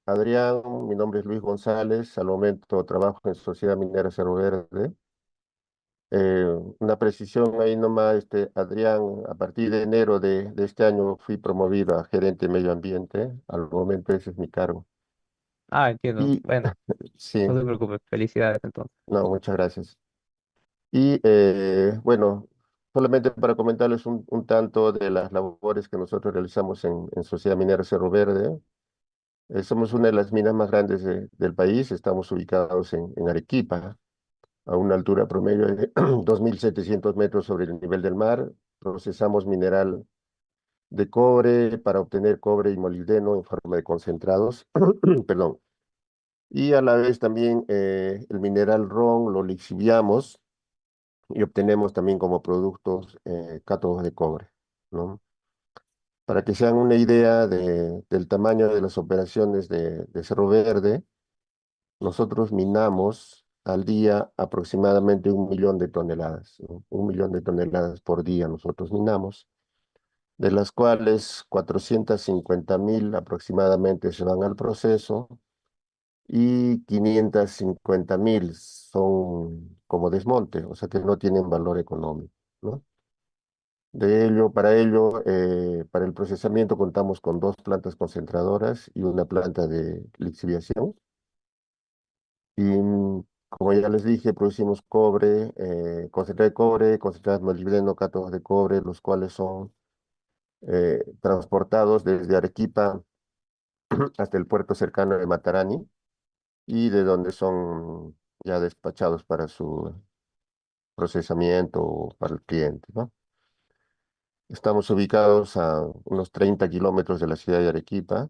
Adrián, mi nombre es Luis González, al momento trabajo en Sociedad Minera Cerro Verde. Una precisión ahí nomás, Adrián, a partir de enero de este año fui promovido a gerente de medio ambiente, al momento ese es mi cargo. Ah, entiendo. Y Bueno, sí, no te preocupes. Felicidades entonces. no, muchas gracias. Y bueno, solamente para comentarles un tanto de las labores que nosotros realizamos en Sociedad Minera Cerro Verde. Somos una de las minas más grandes del país, estamos ubicados en Arequipa, a una altura promedio de 2.700 metros sobre el nivel del mar. Procesamos mineral de cobre para obtener cobre y molibdeno en forma de concentrados, perdón. Y a la vez también el mineral ron lo lixiviamos y obtenemos también como productos cátodos de cobre, ¿no? Para que se hagan una idea del tamaño de las operaciones de Cerro Verde, nosotros minamos al día aproximadamente 1.000.000 de toneladas, ¿no? 1.000.000 de toneladas por día nosotros minamos, de las cuales 450.000 aproximadamente se van al proceso y 550.000 son como desmonte, o sea que no tienen valor económico, ¿no? Para el procesamiento contamos con dos plantas concentradoras y una planta de lixiviación. Y como ya les dije, producimos cobre, concentrado de cobre, concentrado de molibdeno, cátodos de cobre, los cuales son transportados desde Arequipa hasta el puerto cercano de Matarani y de donde son ya despachados para su procesamiento o para el cliente, ¿no? Estamos ubicados a unos 30 kilómetros de la ciudad de Arequipa,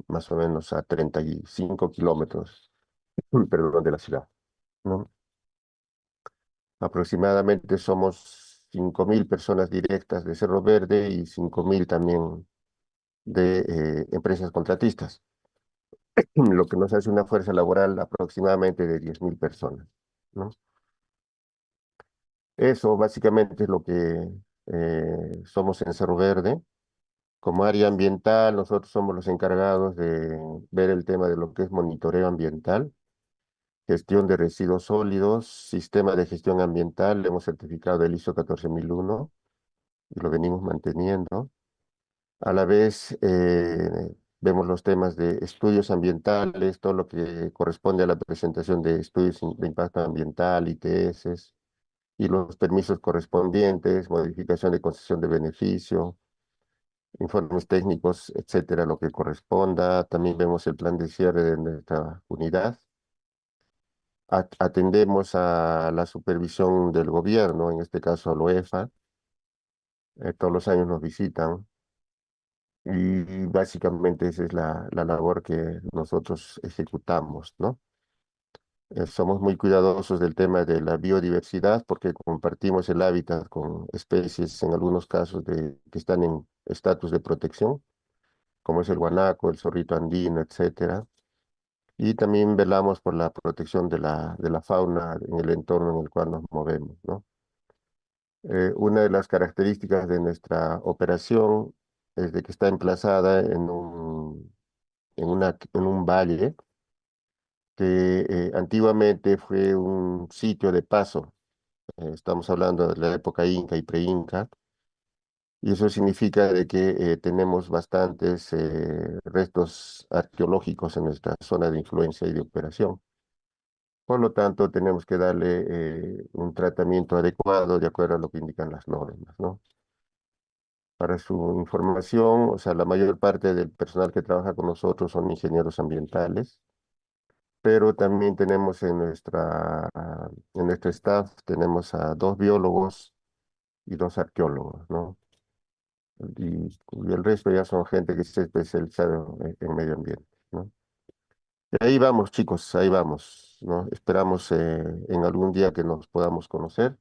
más o menos a 35 kilómetros, perdón, de la ciudad, ¿no? Aproximadamente somos 5.000 personas directas de Cerro Verde y 5.000 también de empresas contratistas, lo que nos hace una fuerza laboral aproximadamente de 10.000 personas, ¿no? Eso básicamente es lo que somos en Cerro Verde. Como área ambiental, nosotros somos los encargados de ver el tema de lo que es monitoreo ambiental, gestión de residuos sólidos, sistema de gestión ambiental, hemos certificado el ISO 14001 y lo venimos manteniendo. A la vez, vemos los temas de estudios ambientales, todo lo que corresponde a la presentación de estudios de impacto ambiental, ITS, y los permisos correspondientes, modificación de concesión de beneficio, informes técnicos, etcétera, lo que corresponda. También vemos el plan de cierre de nuestra unidad. Atendemos a la supervisión del gobierno, en este caso a la UEFA. Todos los años nos visitan. Y básicamente esa es la labor que nosotros ejecutamos, ¿no? Somos muy cuidadosos del tema de la biodiversidad porque compartimos el hábitat con especies, en algunos casos, que están en estatus de protección, como es el guanaco, el zorrito andino, etcétera. Y también velamos por la protección de la fauna en el entorno en el cual nos movemos, ¿no? Una de las características de nuestra operación es de que está emplazada en un valle que antiguamente fue un sitio de paso. Estamos hablando de la época inca y pre-inca, y eso significa de que tenemos bastantes restos arqueológicos en nuestra zona de influencia y de operación. Por lo tanto, tenemos que darle un tratamiento adecuado de acuerdo a lo que indican las normas, ¿no? Para su información, o sea, la mayor parte del personal que trabaja con nosotros son ingenieros ambientales, pero también tenemos en nuestro staff, tenemos a dos biólogos y dos arqueólogos, ¿no? Y el resto ya son gente que se ha especializado en medio ambiente, ¿no? Y ahí vamos, chicos, ahí vamos, ¿no? Esperamos en algún día que nos podamos conocer.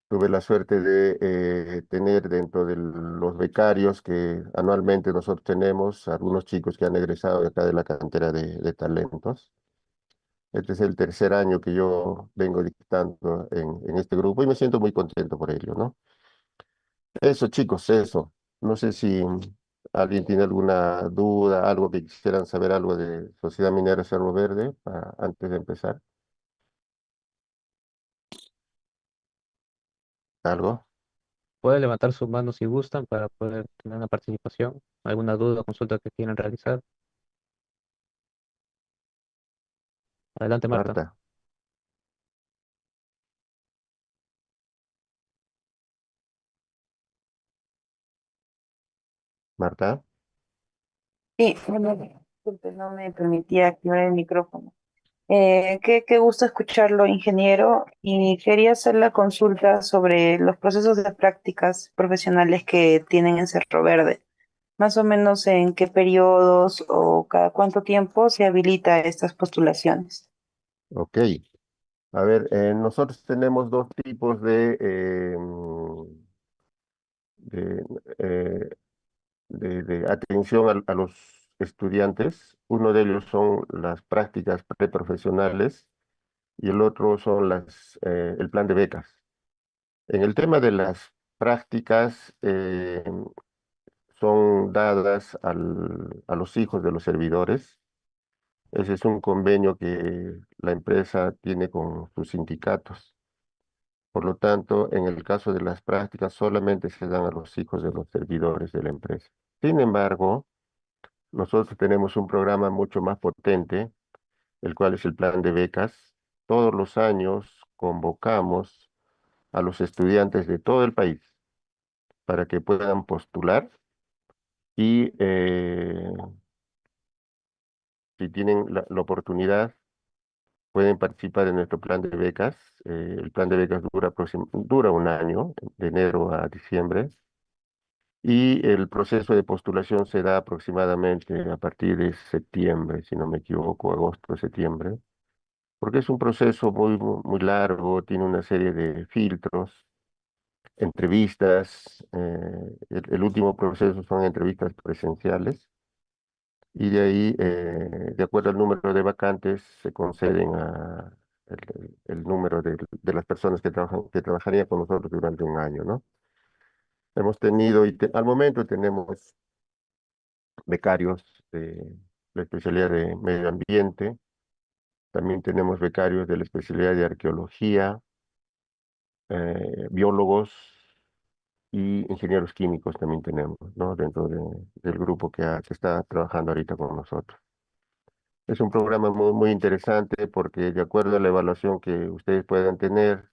Tuve la suerte de tener dentro de los becarios que anualmente nosotros tenemos, algunos chicos que han egresado de acá de la cantera de talentos. Este es el tercer año que yo vengo dictando en este grupo y me siento muy contento por ello, ¿no? Eso, chicos, eso. No sé si ¿Alguien tiene alguna duda, algo que quisieran saber, algo de Sociedad Minera Cerro Verde antes de empezar? ¿Algo? Pueden levantar sus manos si gustan para poder tener una participación. ¿Alguna duda o consulta que quieran realizar? Adelante, Marta. Marta, Marta, Sí, bueno, disculpe, no me permitía activar el micrófono. Qué gusto escucharlo, ingeniero. Y quería hacer la consulta sobre los procesos de prácticas profesionales que tienen en Cerro Verde. Más o menos en qué periodos o cada cuánto tiempo se habilita estas postulaciones. ok. A ver, nosotros tenemos dos tipos de, eh, de atención a los estudiantes. Uno de ellos son las prácticas preprofesionales y el otro son el plan de becas. En el tema de las prácticas, son dadas a los hijos de los servidores. Ese es un convenio que la empresa tiene con sus sindicatos. Por lo tanto, en el caso de las prácticas, solamente se dan a los hijos de los servidores de la empresa. Sin embargo, nosotros tenemos un programa mucho más potente, el cual es el plan de becas. Todos los años convocamos a los estudiantes de todo el país para que puedan postular y si tienen la oportunidad, pueden participar en nuestro plan de becas. El plan de becas dura un año, de enero a diciembre, y el proceso de postulación se da aproximadamente a partir de septiembre, si no me equivoco, agosto, septiembre, porque es un proceso muy largo, tiene una serie de filtros, entrevistas. El último proceso son entrevistas presenciales y de ahí, de acuerdo al número de vacantes, se conceden el número de las personas que trabajarían con nosotros durante un año, ¿no? Hemos tenido, al momento tenemos becarios de la especialidad de medio ambiente, también tenemos becarios de la especialidad de arqueología, biólogos y ingenieros químicos también tenemos, ¿no? Dentro del grupo que está trabajando ahorita con nosotros. Es un programa muy interesante porque de acuerdo a la evaluación que ustedes puedan tener,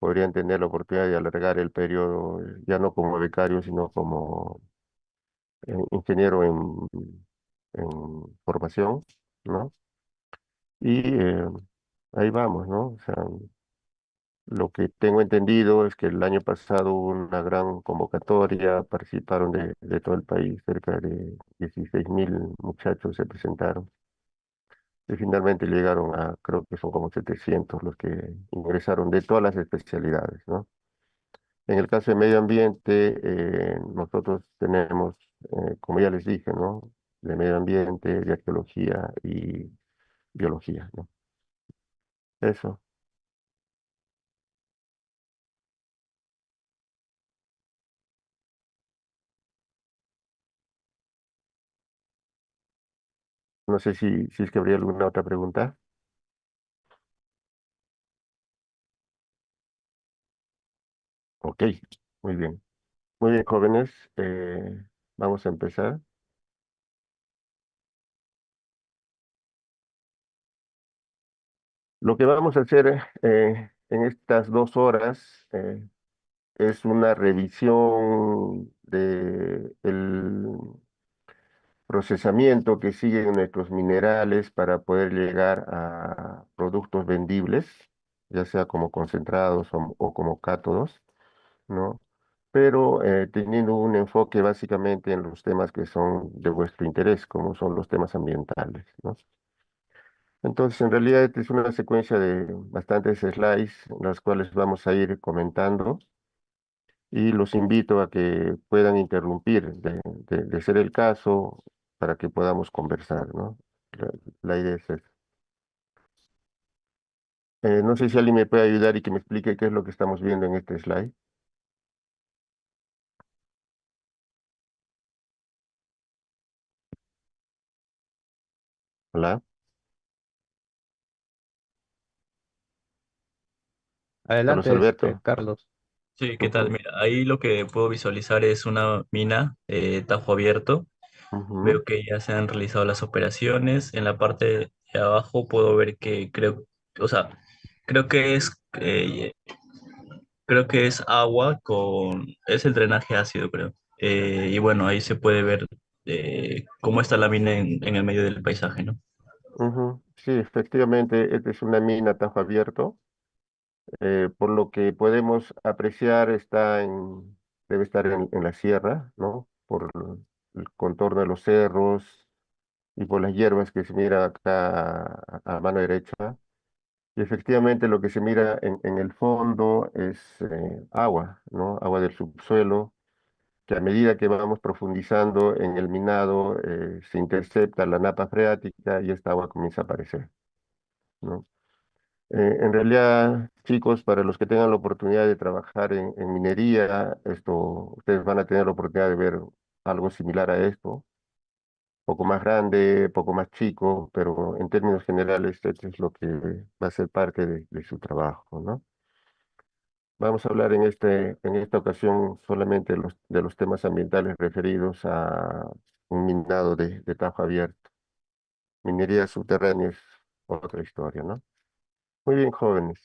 podrían tener la oportunidad de alargar el periodo, ya no como becario, sino como ingeniero en formación, ¿no? Y ahí vamos, ¿no? O sea, lo que tengo entendido es que el año pasado hubo una gran convocatoria, participaron de todo el país, cerca de 16.000 muchachos se presentaron. Y finalmente llegaron creo que son como 700 los que ingresaron de todas las especialidades, ¿no? En el caso de medio ambiente, nosotros tenemos, como ya les dije, ¿no? De medio ambiente, de arqueología y biología, ¿no? Eso. No sé si es que habría alguna otra pregunta. Ok, muy bien. Muy bien, jóvenes, vamos a empezar. Lo que vamos a hacer en estas 2 horas es una revisión de el procesamiento que siguen nuestros minerales para poder llegar a productos vendibles, ya sea como concentrados o como cátodos, ¿no? Pero teniendo un enfoque básicamente en los temas que son de vuestro interés, como son los temas ambientales, ¿no? Entonces, en realidad, esta es una secuencia de bastantes slides, las cuales vamos a ir comentando y los invito a que puedan interrumpir de ser el caso para que podamos conversar, ¿no? La, la idea es esa. No sé si alguien me puede ayudar y que me explique qué es lo que estamos viendo en este slide. Hola, Carlos Adelante, Alberto. Carlos. Sí, ¿qué tal? Ujú, Mira, ahí lo que puedo visualizar es una mina, tajo abierto. ujú, Veo que ya se han realizado las operaciones. En la parte de abajo puedo ver que creo, o sea, creo que es, creo que es agua con, es el drenaje ácido, creo. Y bueno, ahí se puede ver cómo está la mina en el medio del paisaje, ¿no? ujú. Sí, efectivamente, esta es una mina a tajo abierto. Por lo que podemos apreciar, debe estar en la sierra, ¿no? Por el contorno de los cerros y por las hierbas que se mira acá a mano derecha. Y efectivamente lo que se mira en el fondo es agua, ¿no? Agua del subsuelo, que a medida que vamos profundizando en el minado, se intercepta la napa freática y esta agua comienza a aparecer, ¿no? En realidad, chicos, para los que tengan la oportunidad de trabajar en minería, ustedes van a tener la oportunidad de ver algo similar a esto, poco más grande, poco más chico, pero en términos generales, esto es lo que va a ser parte de su trabajo, ¿no? Vamos a hablar en esta ocasión solamente de los temas ambientales referidos a un minado de tajo abierto. Minería subterránea es otra historia, ¿no? Muy bien, jóvenes.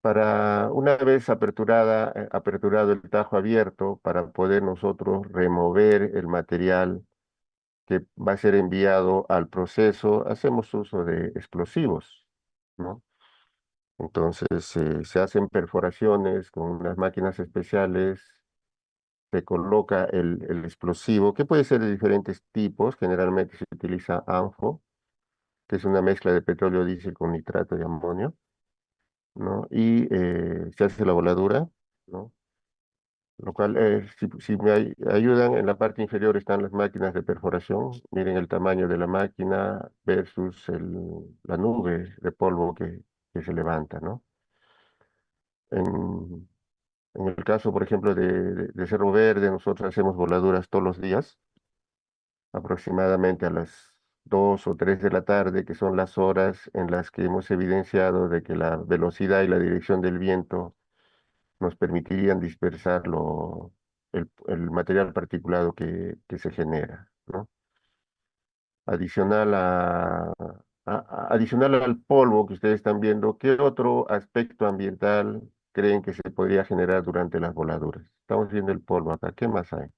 Para una vez aperturado el tajo abierto, para poder nosotros remover el material que va a ser enviado al proceso, hacemos uso de explosivos, ¿no? Entonces, se hacen perforaciones con unas máquinas especiales, se coloca el explosivo, que puede ser de diferentes tipos, generalmente se utiliza ANFO, que es una mezcla de petróleo diésel con nitrato de amonio, ¿no? Y se hace la voladura, ¿no? Lo cual, si me ayudan, en la parte inferior están las máquinas de perforación. Miren el tamaño de la máquina versus la nube de polvo que se levanta, ¿no? En, en el caso, por ejemplo, de Cerro Verde, nosotros hacemos voladuras todos los días, aproximadamente a las 2 o 3 de la tarde, que son las horas en las que hemos evidenciado de que la velocidad y la dirección del viento nos permitirían dispersar el material particulado que se genera, ¿no? Adicional adicional al polvo que ustedes están viendo, ¿qué otro aspecto ambiental creen que se podría generar durante las voladuras? Estamos viendo el polvo acá, ¿qué más hay?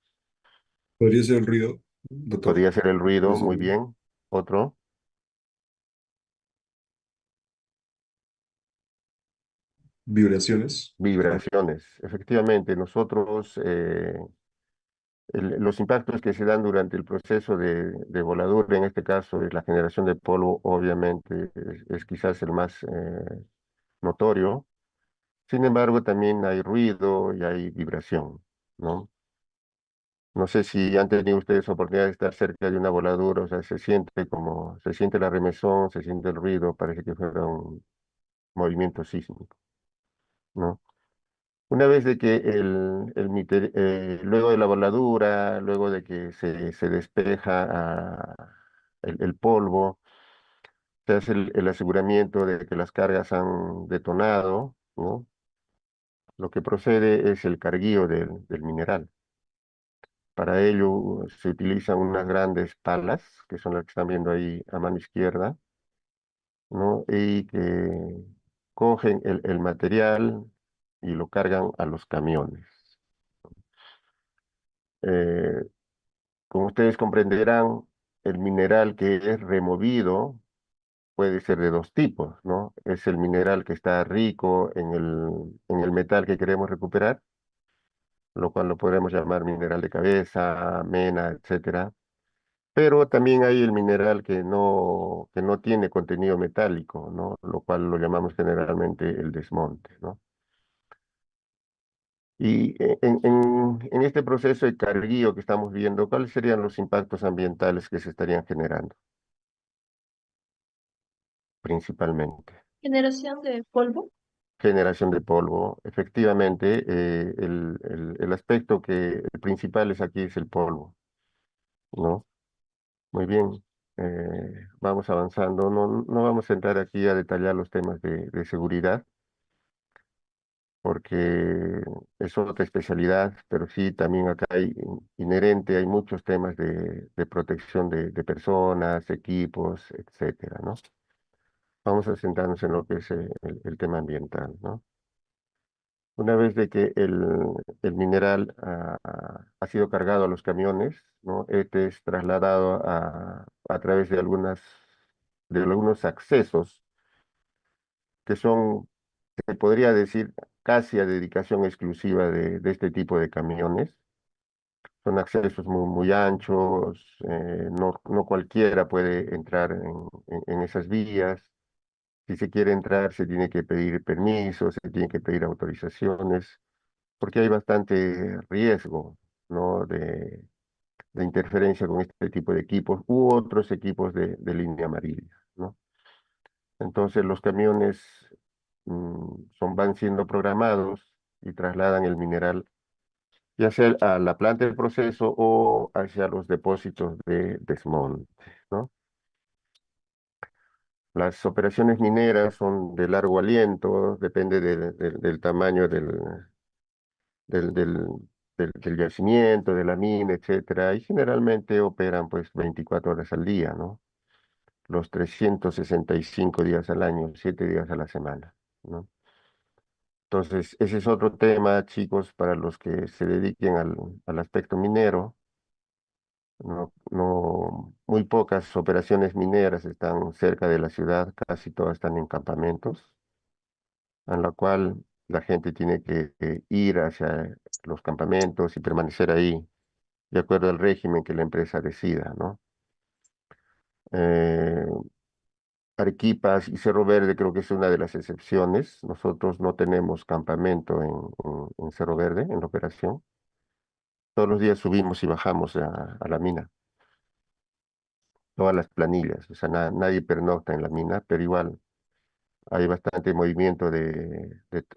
Podría ser el ruido, doctor. Podría ser el Podría ruido, ser el muy ruido. bien. Otro, Vibraciones. vibraciones. Efectivamente, nosotros los impactos que se dan durante el proceso de voladura, en este caso es la generación de polvo, obviamente es quizás el más notorio. Sin embargo, también hay ruido y hay vibración, ¿no? No sé si han tenido ustedes oportunidad de estar cerca de una voladura, o sea, se siente la remesón, se siente el ruido, parece que fuera un movimiento sísmico, ¿no? Una vez de que luego de la voladura, luego de que se despeja el polvo, se hace el aseguramiento de que las cargas han detonado, ¿no? Lo que procede es el carguío del mineral. Para ello se utilizan unas grandes palas, que son las que están viendo ahí a mano izquierda, ¿no? Y que cogen el material y lo cargan a los camiones. Eh, Como ustedes comprenderán, el mineral que es removido puede ser de dos tipos, ¿no? Es el mineral que está rico en el metal que queremos recuperar, lo cual lo podemos llamar mineral de cabeza, mena, etcétera. Pero también hay el mineral que no tiene contenido metálico, ¿no? Lo cual lo llamamos generalmente el desmonte, ¿no? Y en este proceso de carguío que estamos viendo, ¿cuáles serían los impactos ambientales que se estarían generando principalmente? Generación de polvo. Generación de polvo. Efectivamente, el aspecto el principal es aquí es el polvo, ¿no? Muy bien. vamos avanzando. No vamos a entrar aquí a detallar los temas de seguridad, porque es otra especialidad, pero sí también acá hay inherente, hay muchos temas de protección de personas, equipos, etcétera, ¿no? Vamos a centrarnos en lo que es el tema ambiental, ¿no? Una vez de que el mineral ha sido cargado a los camiones, ¿no? Este es trasladado a través de algunos accesos que son, se podría decir, casi a dedicación exclusiva de este tipo de camiones. Son accesos muy anchos, no cualquiera puede entrar en esas vías. Si se quiere entrar, se tiene que pedir permisos, se tiene que pedir autorizaciones, porque hay bastante riesgo, ¿no? de interferencia con este tipo de equipos u otros equipos de línea amarilla, ¿no? Entonces los camiones van siendo programados y trasladan el mineral ya sea a la planta de proceso o hacia los depósitos de desmonte, ¿no? Las operaciones mineras son de largo aliento, depende del tamaño del, del, del yacimiento, de la mina, etcétera, y generalmente operan pues 24 horas al día, ¿no? Los 365 días al año, 7 días a la semana, ¿no? Entonces, ese es otro tema, chicos, para los que se dediquen al aspecto minero. Muy pocas operaciones mineras están cerca de la ciudad, casi todas están en campamentos, en la cual la gente tiene que ir hacia los campamentos y permanecer ahí, de acuerdo al régimen que la empresa decida, ¿no? Eh, Arequipas y Cerro Verde creo que es una de las excepciones. Nosotros no tenemos campamento en Cerro Verde, en la operación. Todos los días subimos y bajamos a la mina, todas las planillas, o sea, nadie pernocta en la mina, pero igual hay bastante movimiento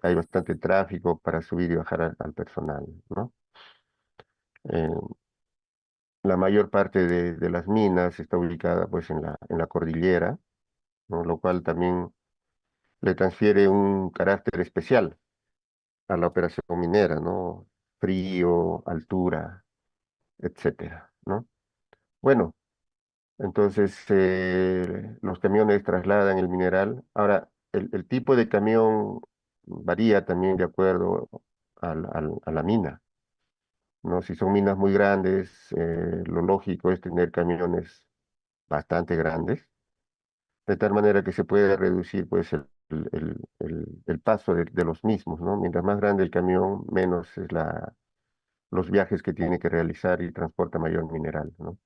hay bastante tráfico para subir y bajar al personal, ¿no? Eh, la mayor parte de las minas está ubicada pues en la cordillera, ¿no? Lo cual también le transfiere un carácter especial a la operación minera, ¿no? Frío, altura, etcétera, ¿no? Bueno, entonces los camiones trasladan el mineral. Ahora, el tipo de camión varía también de acuerdo a la mina, ¿no? Si son minas muy grandes, lo lógico es tener camiones bastante grandes, de tal manera que se puede reducir pues el paso de los mismos, ¿no? Mientras más grande el camión, menos es los viajes que tiene que realizar y transporta mayor mineral, ¿no?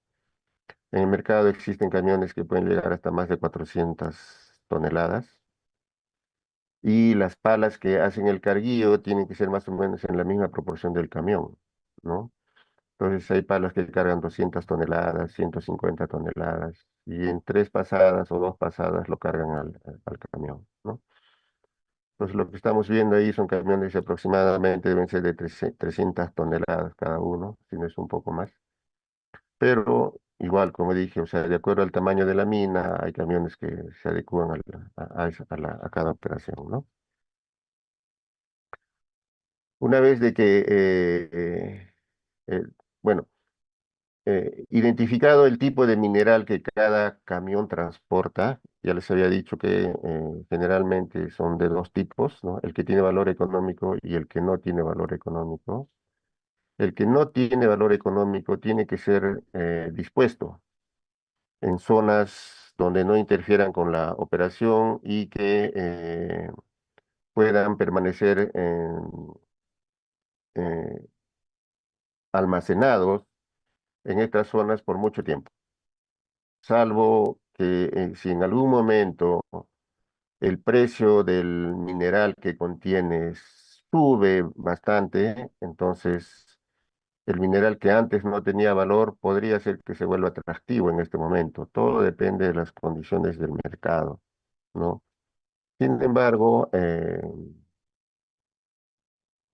En el mercado existen camiones que pueden llegar hasta más de 400 toneladas y las palas que hacen el carguío tienen que ser más o menos en la misma proporción del camión, ¿no? Entonces hay palas que cargan 200 toneladas, 150 toneladas y en 3 pasadas o 2 pasadas lo cargan al camión, ¿no? Entonces lo que estamos viendo ahí son camiones que aproximadamente deben ser de 300 toneladas cada uno, si no es un poco más. Pero igual, como dije, o sea, de acuerdo al tamaño de la mina, hay camiones que se adecúan a cada operación, ¿no? Una vez de que, eh, bueno, identificado el tipo de mineral que cada camión transporta, ya les había dicho que generalmente son de dos tipos, ¿no? El que tiene valor económico y el que no tiene valor económico. El que no tiene valor económico tiene que ser dispuesto en zonas donde no interfieran con la operación y que puedan permanecer eh, almacenados en estas zonas por mucho tiempo, salvo que si en algún momento el precio del mineral que contiene sube bastante, entonces el mineral que antes no tenía valor podría ser que se vuelva atractivo en este momento. Todo depende de las condiciones del mercado, ¿no? Sin embargo,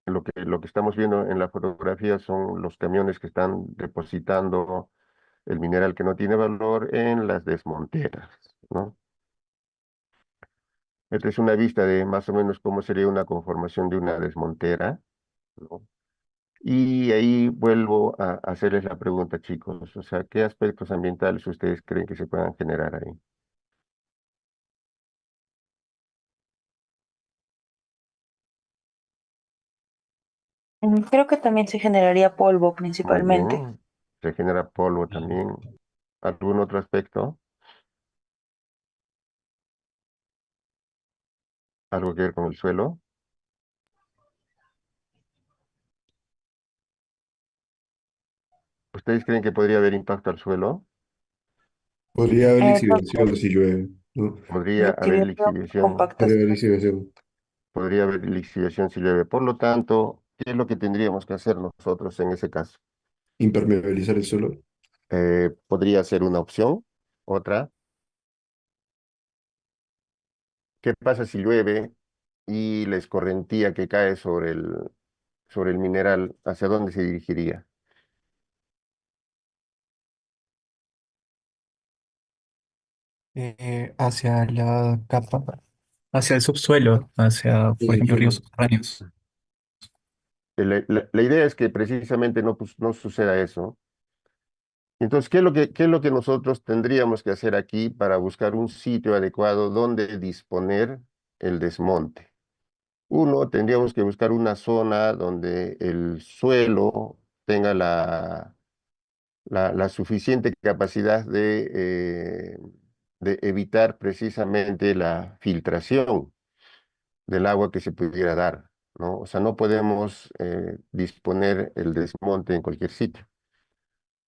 lo que estamos viendo en la fotografía son los camiones que están depositando el mineral que no tiene valor en las desmonteras, ¿no? Esta es una vista de más o menos cómo sería una conformación de una desmontera, ¿no? Y ahí vuelvo a hacerles la pregunta, chicos, o sea, ¿qué aspectos ambientales ustedes creen que se puedan generar ahí? Creo que también se generaría polvo Muy principalmente. bien, se genera polvo también. ¿Algún otro aspecto? ¿Algo que ver con el suelo? ¿Ustedes creen que podría haber impacto al suelo? Podría haber No lixiviación sé, si llueve, ¿no? Podría haber lixiviación, lixiviación, Podría haber compactación. lixiviación. podría haber lixiviación si llueve. Por lo tanto, ¿qué es lo que tendríamos que hacer nosotros en ese caso? Impermeabilizar el suelo. Podría ser una opción. Otra, ¿qué pasa si llueve y la escorrentía que cae sobre el mineral, hacia dónde se dirigiría? Hacia la capa, hacia el subsuelo, hacia, Sí, por ejemplo, ríos entiendo. subterráneos. La idea es que precisamente no, pues, no suceda eso. Entonces, qué es lo que nosotros tendríamos que hacer aquí para buscar un sitio adecuado donde disponer el desmonte? Uno, tendríamos que buscar una zona donde el suelo tenga la suficiente capacidad de evitar precisamente la filtración del agua que se pudiera dar, ¿no? O sea, no podemos disponer el desmonte en cualquier sitio.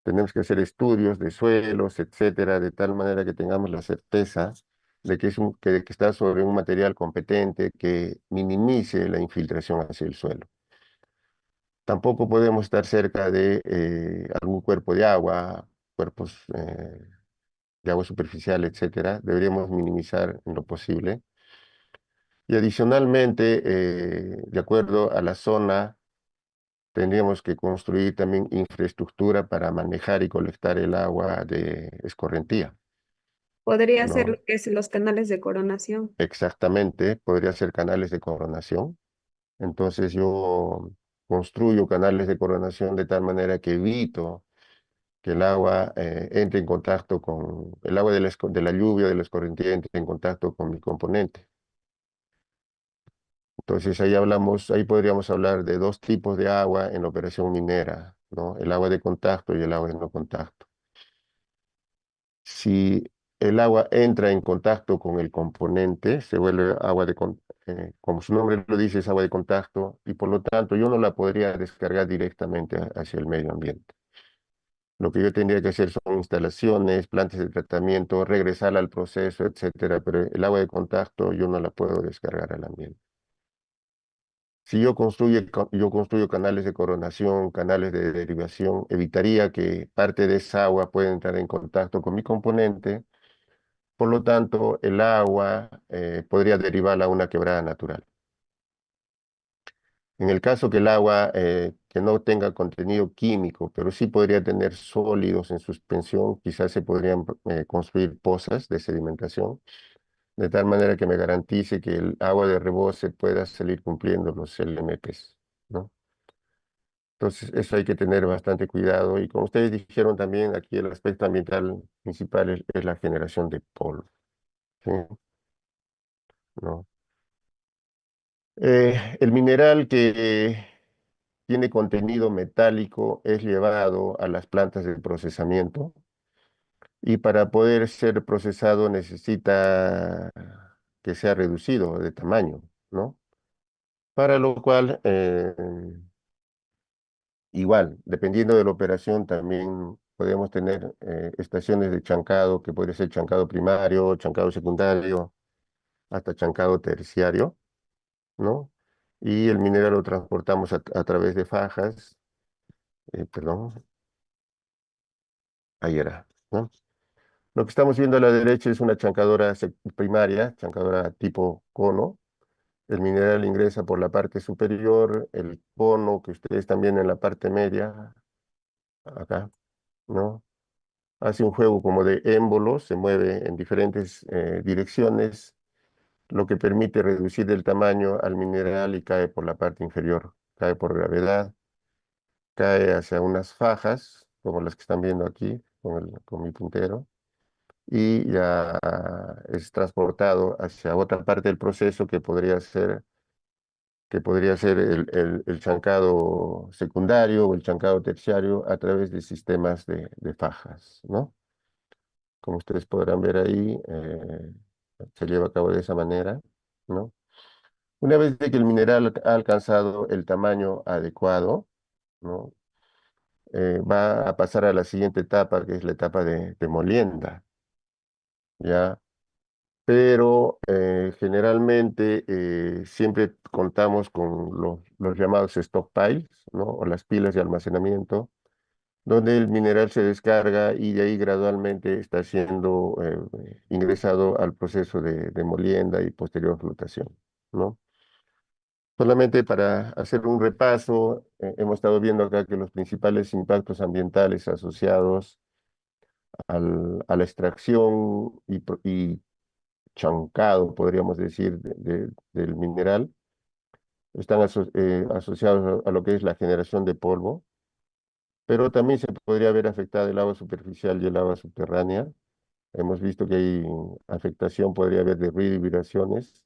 Tenemos que hacer estudios de suelos, etcétera, de tal manera que tengamos la certeza de que está sobre un material competente que minimice la infiltración hacia el suelo. Tampoco podemos estar cerca de algún cuerpo de agua, cuerpos de agua superficial, etcétera. Deberíamos minimizar en lo posible. Y adicionalmente, de acuerdo a la zona, tendríamos que construir también infraestructura para manejar y colectar el agua de escorrentía, Podría ser ¿no? lo que es los canales de coronación. Exactamente, podría ser canales de coronación. Entonces yo construyo canales de coronación de tal manera que evito que el agua entre en contacto con, el agua de la lluvia, de la escorrentía, entre en contacto con mi componente. Entonces ahí podríamos hablar de dos tipos de agua en la operación minera, ¿no? El agua de contacto y el agua de no contacto. Si el agua entra en contacto con el componente, se vuelve como su nombre lo dice, es agua de contacto, y por lo tanto yo no la podría descargar directamente hacia el medio ambiente. Lo que yo tendría que hacer son instalaciones, plantas de tratamiento, regresar al proceso, etcétera, pero el agua de contacto yo no la puedo descargar al ambiente. Si yo construyo canales de coronación, canales de derivación, evitaría que parte de esa agua pueda entrar en contacto con mi componente. Por lo tanto, el agua podría derivar a una quebrada natural. En el caso que el agua que no tenga contenido químico, pero sí podría tener sólidos en suspensión, quizás se podrían construir pozas de sedimentación, de tal manera que me garantice que el agua de rebose pueda salir cumpliendo los LMPs, ¿no? Entonces, eso hay que tener bastante cuidado. Y como ustedes dijeron también, aquí el aspecto ambiental principal es la generación de polvo, ¿sí? ¿No? El mineral que tiene contenido metálico es llevado a las plantas de procesamiento y para poder ser procesado necesita que sea reducido de tamaño, ¿no? Para lo cual, igual, dependiendo de la operación, también podemos tener estaciones de chancado, que puede ser chancado primario, chancado secundario, hasta chancado terciario, ¿no? Y el mineral lo transportamos a través de fajas, perdón, ahí era, ¿no? Lo que estamos viendo a la derecha es una chancadora primaria, chancadora tipo cono. El mineral ingresa por la parte superior, el cono que ustedes están viendo en la parte media, acá, ¿no? hace un juego como de émbolos, se mueve en diferentes direcciones, lo que permite reducir el tamaño al mineral y cae por la parte inferior, cae por gravedad, cae hacia unas fajas, como las que están viendo aquí con mi puntero, y ya es transportado hacia otra parte del proceso que podría ser el chancado secundario o el chancado terciario a través de sistemas de fajas, ¿no? Como ustedes podrán ver ahí, se lleva a cabo de esa manera, ¿no? Una vez de que el mineral ha alcanzado el tamaño adecuado, ¿no? Va a pasar a la siguiente etapa, que es la etapa de molienda, ¿ya? Pero generalmente siempre contamos con los llamados stockpiles, ¿no? O las pilas de almacenamiento, donde el mineral se descarga y de ahí gradualmente está siendo ingresado al proceso de molienda y posterior flotación, ¿no? Solamente para hacer un repaso, hemos estado viendo acá que los principales impactos ambientales asociados a la extracción y chancado, podríamos decir, del mineral, están asociados a lo que es la generación de polvo, pero también se podría ver afectada el agua superficial y el agua subterránea. Hemos visto que hay afectación, podría haber de ruido y vibraciones.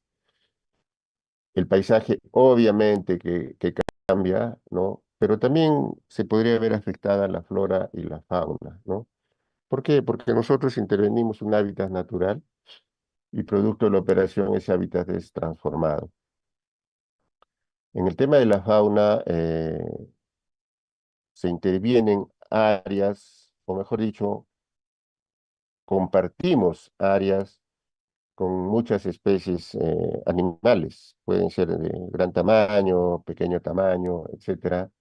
El paisaje, obviamente, que cambia, ¿no? Pero también se podría ver afectada la flora y la fauna, ¿no? ¿Por qué? Porque nosotros intervenimos un hábitat natural y producto de la operación ese hábitat es transformado. En el tema de la fauna, se intervienen áreas, o mejor dicho, compartimos áreas con muchas especies animales. Pueden ser de gran tamaño, pequeño tamaño, etcétera,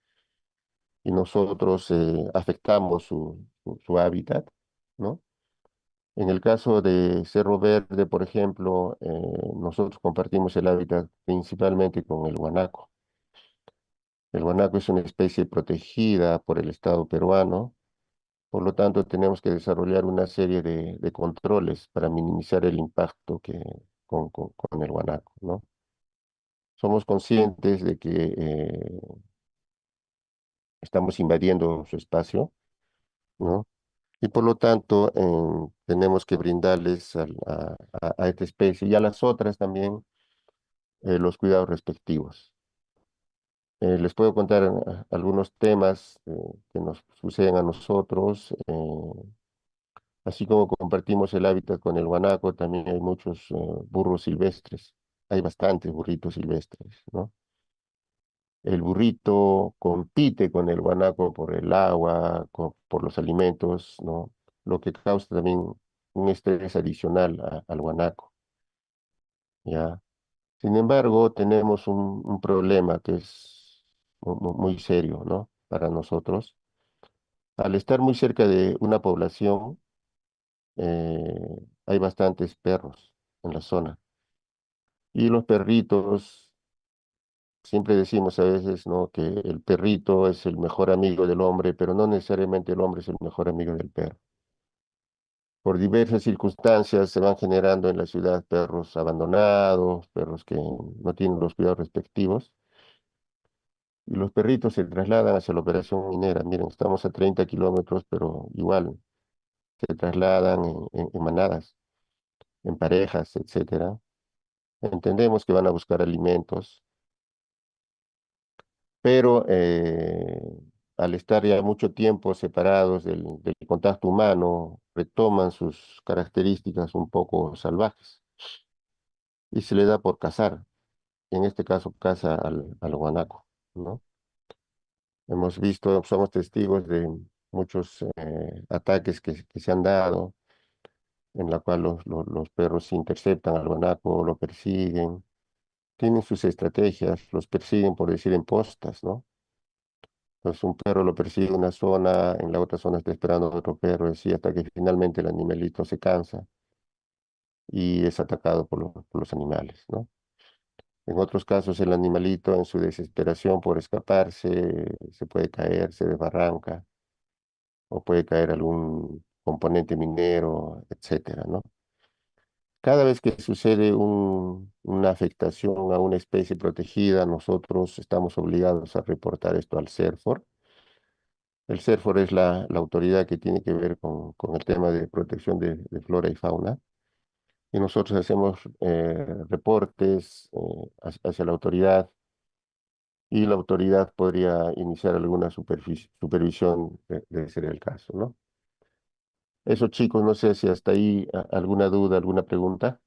y nosotros afectamos su hábitat, ¿no? En el caso de Cerro Verde, por ejemplo, nosotros compartimos el hábitat principalmente con el guanaco. El guanaco es una especie protegida por el Estado peruano, por lo tanto tenemos que desarrollar una serie de controles para minimizar el impacto con el guanaco, ¿no? Somos conscientes de que estamos invadiendo su espacio, ¿no? Y por lo tanto tenemos que brindarles a esta especie y a las otras también los cuidados respectivos. Les puedo contar algunos temas que nos suceden a nosotros. Así como compartimos el hábitat con el guanaco, también hay muchos burros silvestres. Hay bastantes burritos silvestres, ¿no? El burrito compite con el guanaco por el agua, por los alimentos, ¿no? Lo que causa también un estrés adicional al guanaco, ¿ya? Sin embargo, tenemos un problema que es muy serio, ¿no? Para nosotros. Al estar muy cerca de una población, hay bastantes perros en la zona. Y los perritos, siempre decimos a veces, ¿no? Que el perrito es el mejor amigo del hombre, pero no necesariamente el hombre es el mejor amigo del perro. Por diversas circunstancias se van generando en la ciudad perros abandonados, perros que no tienen los cuidados respectivos, y los perritos se trasladan hacia la operación minera. Miren, estamos a 30 kilómetros, pero igual se trasladan en manadas, en parejas, etcétera. Entendemos que van a buscar alimentos, pero al estar ya mucho tiempo separados del contacto humano, retoman sus características un poco salvajes y se le da por cazar. En este caso, caza al guanaco, ¿no? Hemos visto, somos testigos de muchos ataques que se han dado, en la cual los perros interceptan al guanaco, lo persiguen, tienen sus estrategias, los persiguen por decir en postas, ¿no? Entonces un perro lo persigue en una zona, en la otra zona está esperando otro perro, así hasta que finalmente el animalito se cansa y es atacado por los animales, ¿no? En otros casos el animalito en su desesperación por escaparse se puede caer, se desbarranca o puede caer algún componente minero, etcétera, ¿no? Cada vez que sucede una afectación a una especie protegida, nosotros estamos obligados a reportar esto al CERFOR. El CERFOR es la autoridad que tiene que ver con el tema de protección de flora y fauna. Y nosotros hacemos reportes hacia la autoridad y la autoridad podría iniciar alguna supervisión de ser el caso, ¿no? Eso, chicos, no sé si hasta ahí alguna duda, alguna pregunta.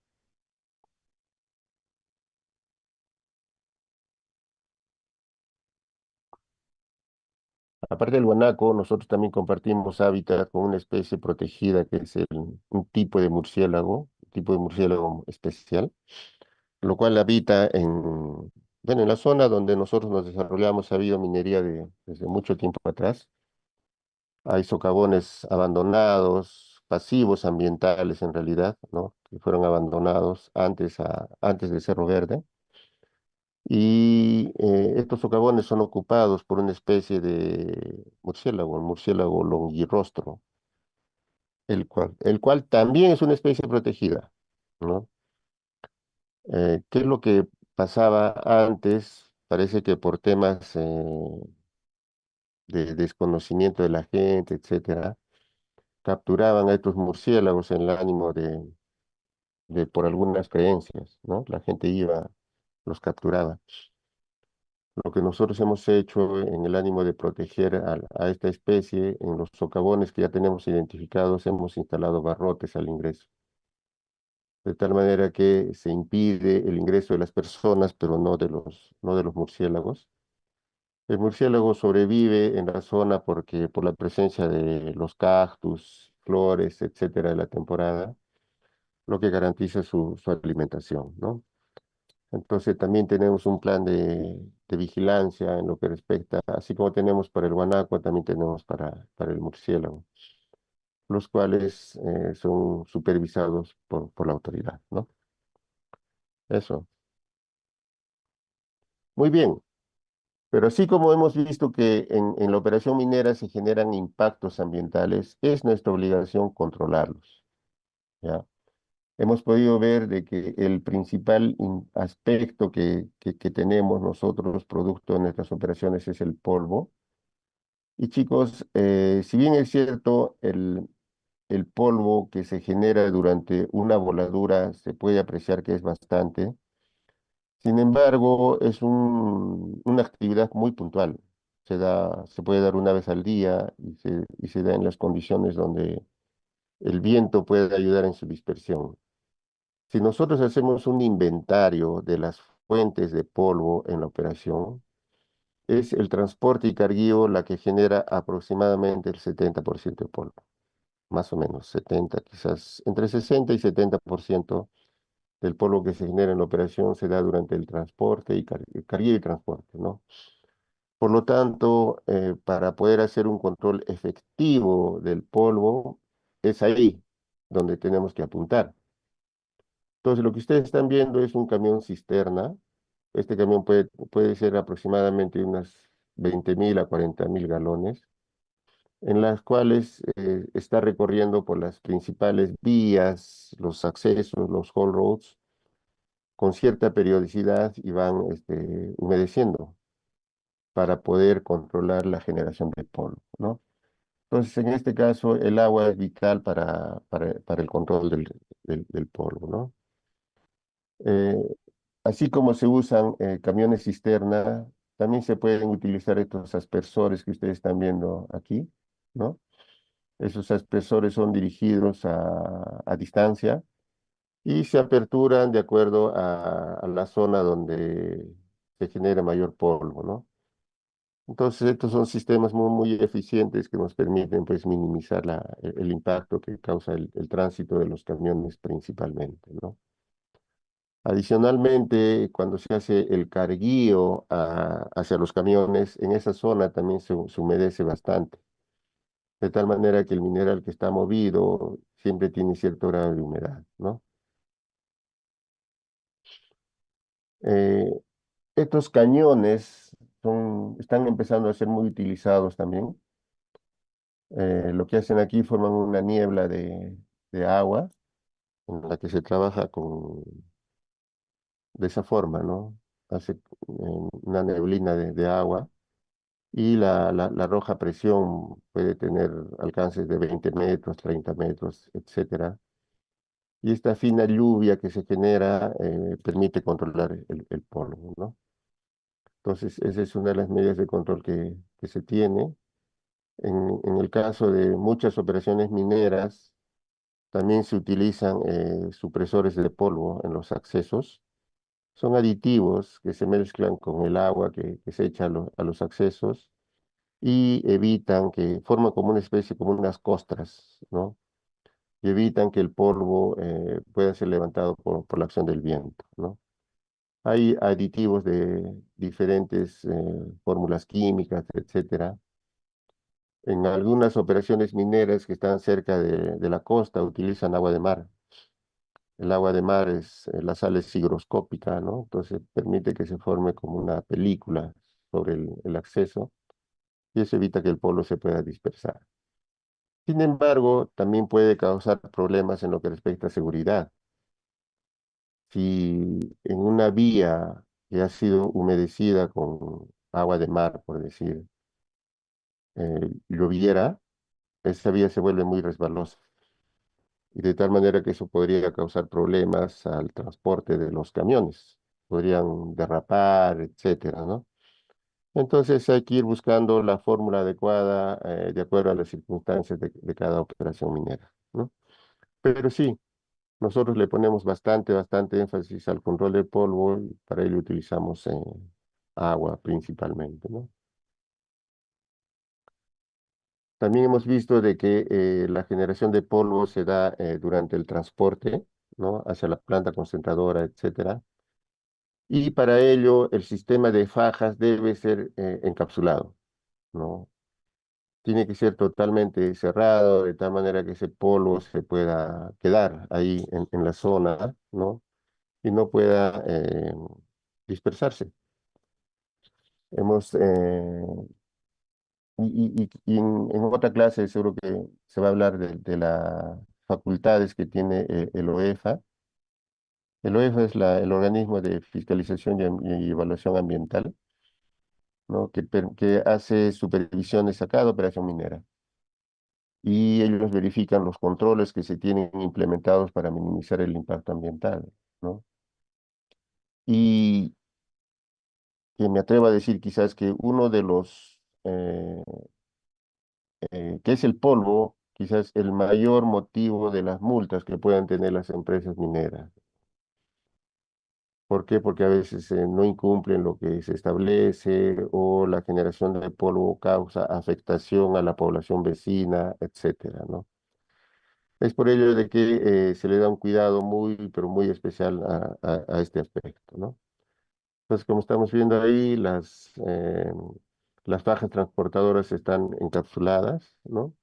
Aparte del guanaco, nosotros también compartimos hábitat con una especie protegida que es un tipo de murciélago especial, lo cual habita bueno, en la zona donde nosotros nos desarrollamos. Ha habido minería desde mucho tiempo atrás. Hay socavones abandonados, pasivos ambientales en realidad, ¿no? Que fueron abandonados antes del Cerro Verde. Y estos socavones son ocupados por una especie de murciélago, el murciélago longirrostro, el cual también es una especie protegida, ¿no? ¿Qué es lo que pasaba antes? Parece que por temas de desconocimiento de la gente, etcétera, capturaban a estos murciélagos en el ánimo por algunas creencias, ¿no? La gente iba, los capturaba. Lo que nosotros hemos hecho en el ánimo de proteger a esta especie, en los socavones que ya tenemos identificados, hemos instalado barrotes al ingreso, de tal manera que se impide el ingreso de las personas, pero no de los murciélagos. El murciélago sobrevive en la zona por la presencia de los cactus, flores, etcétera, de la temporada, lo que garantiza su alimentación, ¿no? Entonces también tenemos un plan de vigilancia en lo que respecta, así como tenemos para el guanaco, también tenemos para el murciélago, los cuales son supervisados por la autoridad, ¿no? Eso. Muy bien. Pero así como hemos visto que en la operación minera se generan impactos ambientales, es nuestra obligación controlarlos, ¿ya? Hemos podido ver de que el principal aspecto que tenemos nosotros, producto de nuestras operaciones, es el polvo. Y chicos, si bien es cierto, el polvo que se genera durante una voladura se puede apreciar que es bastante, sin embargo, es una actividad muy puntual. Se puede dar una vez al día y se da en las condiciones donde el viento puede ayudar en su dispersión. Si nosotros hacemos un inventario de las fuentes de polvo en la operación, es el transporte y carguío la que genera aproximadamente el 70% de polvo, más o menos 70, quizás entre 60 y 70% del polvo que se genera en la operación se da durante el transporte y carguío y transporte, ¿no? Por lo tanto, para poder hacer un control efectivo del polvo, es ahí donde tenemos que apuntar. Entonces, lo que ustedes están viendo es un camión cisterna. Este camión puede ser aproximadamente unas 20.000 a 40.000 galones, en las cuales está recorriendo por las principales vías, los accesos, los haul roads, con cierta periodicidad y van humedeciendo para poder controlar la generación de polvo, ¿no? Entonces, en este caso, el agua es vital para el control del polvo, ¿no? Eh, Así como se usan camiones cisterna, también se pueden utilizar estos aspersores que ustedes están viendo aquí, ¿no? Esos aspersores son dirigidos a distancia y se aperturan de acuerdo a la zona donde se genera mayor polvo, ¿no? Entonces, estos son sistemas muy, muy eficientes que nos permiten, pues, minimizar el impacto que causa el tránsito de los camiones principalmente, ¿no? Adicionalmente, cuando se hace el carguío hacia los camiones, en esa zona también se humedece bastante, de tal manera que el mineral que está movido siempre tiene cierto grado de humedad, ¿no? Eh, Estos cañones están empezando a ser muy utilizados también. Lo que hacen aquí forman una niebla de agua en la que se trabaja de esa forma, ¿no? Hace una neblina de agua y la roja presión puede tener alcances de 20 metros, 30 metros, etcétera. Y esta fina lluvia que se genera permite controlar el polvo, ¿no? Entonces, esa es una de las medidas de control que se tiene. En el caso de muchas operaciones mineras, también se utilizan supresores de polvo en los accesos. Son aditivos que se mezclan con el agua que se echa a los accesos y evitan que forman como una especie, como unas costras, ¿no? Y evitan que el polvo pueda ser levantado por la acción del viento, ¿no? Hay aditivos de diferentes fórmulas químicas, etcétera. En algunas operaciones mineras que están cerca de la costa utilizan agua de mar. El agua de mar la sal es higroscópica, ¿no? Entonces permite que se forme como una película sobre el acceso y eso evita que el polvo se pueda dispersar. Sin embargo, también puede causar problemas en lo que respecta a seguridad. Si en una vía que ha sido humedecida con agua de mar, por decir, lloviera, esa vía se vuelve muy resbalosa. Y de tal manera que eso podría causar problemas al transporte de los camiones. Podrían derrapar, etcétera, ¿no? Entonces hay que ir buscando la fórmula adecuada de acuerdo a las circunstancias de cada operación minera, ¿no? Pero sí, nosotros le ponemos bastante énfasis al control del polvo y para ello utilizamos agua principalmente, ¿no? También hemos visto de que la generación de polvo se da durante el transporte, ¿no? Hacia la planta concentradora, etcétera. Y para ello el sistema de fajas debe ser encapsulado, ¿no? Tiene que ser totalmente cerrado de tal manera que ese polvo se pueda quedar ahí en la zona, ¿no? Y no pueda dispersarse. Hemos, y en otra clase seguro que se va a hablar de las facultades que tiene el OEFA. El OEFA es el organismo de fiscalización y evaluación ambiental, ¿no? Que hace supervisiones a cada operación minera. Y ellos verifican los controles que se tienen implementados para minimizar el impacto ambiental, ¿no? Y que me atrevo a decir quizás que uno de los que es el polvo, quizás el mayor motivo de las multas que puedan tener las empresas mineras. ¿Por qué? Porque a veces no incumplen lo que se establece o la generación de polvo causa afectación a la población vecina, etcétera, ¿no? Es por ello de que se le da un cuidado muy, pero muy especial a este aspecto, ¿no? Entonces, como estamos viendo ahí, las fajas transportadoras están encapsuladas, ¿no?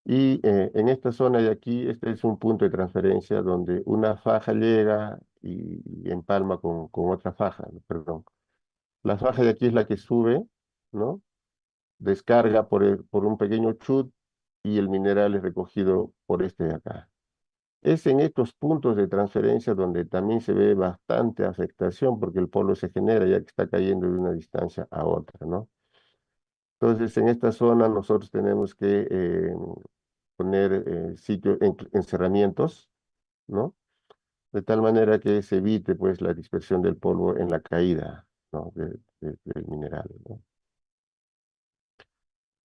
Y en esta zona de aquí, este es un punto de transferencia donde una faja llega y empalma con otra faja, ¿no? Perdón. La faja de aquí es la que sube, ¿no? Descarga por un pequeño chute y el mineral es recogido por este de acá. Es en estos puntos de transferencia donde también se ve bastante afectación porque el polvo se genera ya que está cayendo de una distancia a otra, ¿no? Entonces, en esta zona nosotros tenemos que poner encerramientos, ¿no? De tal manera que se evite, pues, la dispersión del polvo en la caída, ¿no? Del mineral, ¿no?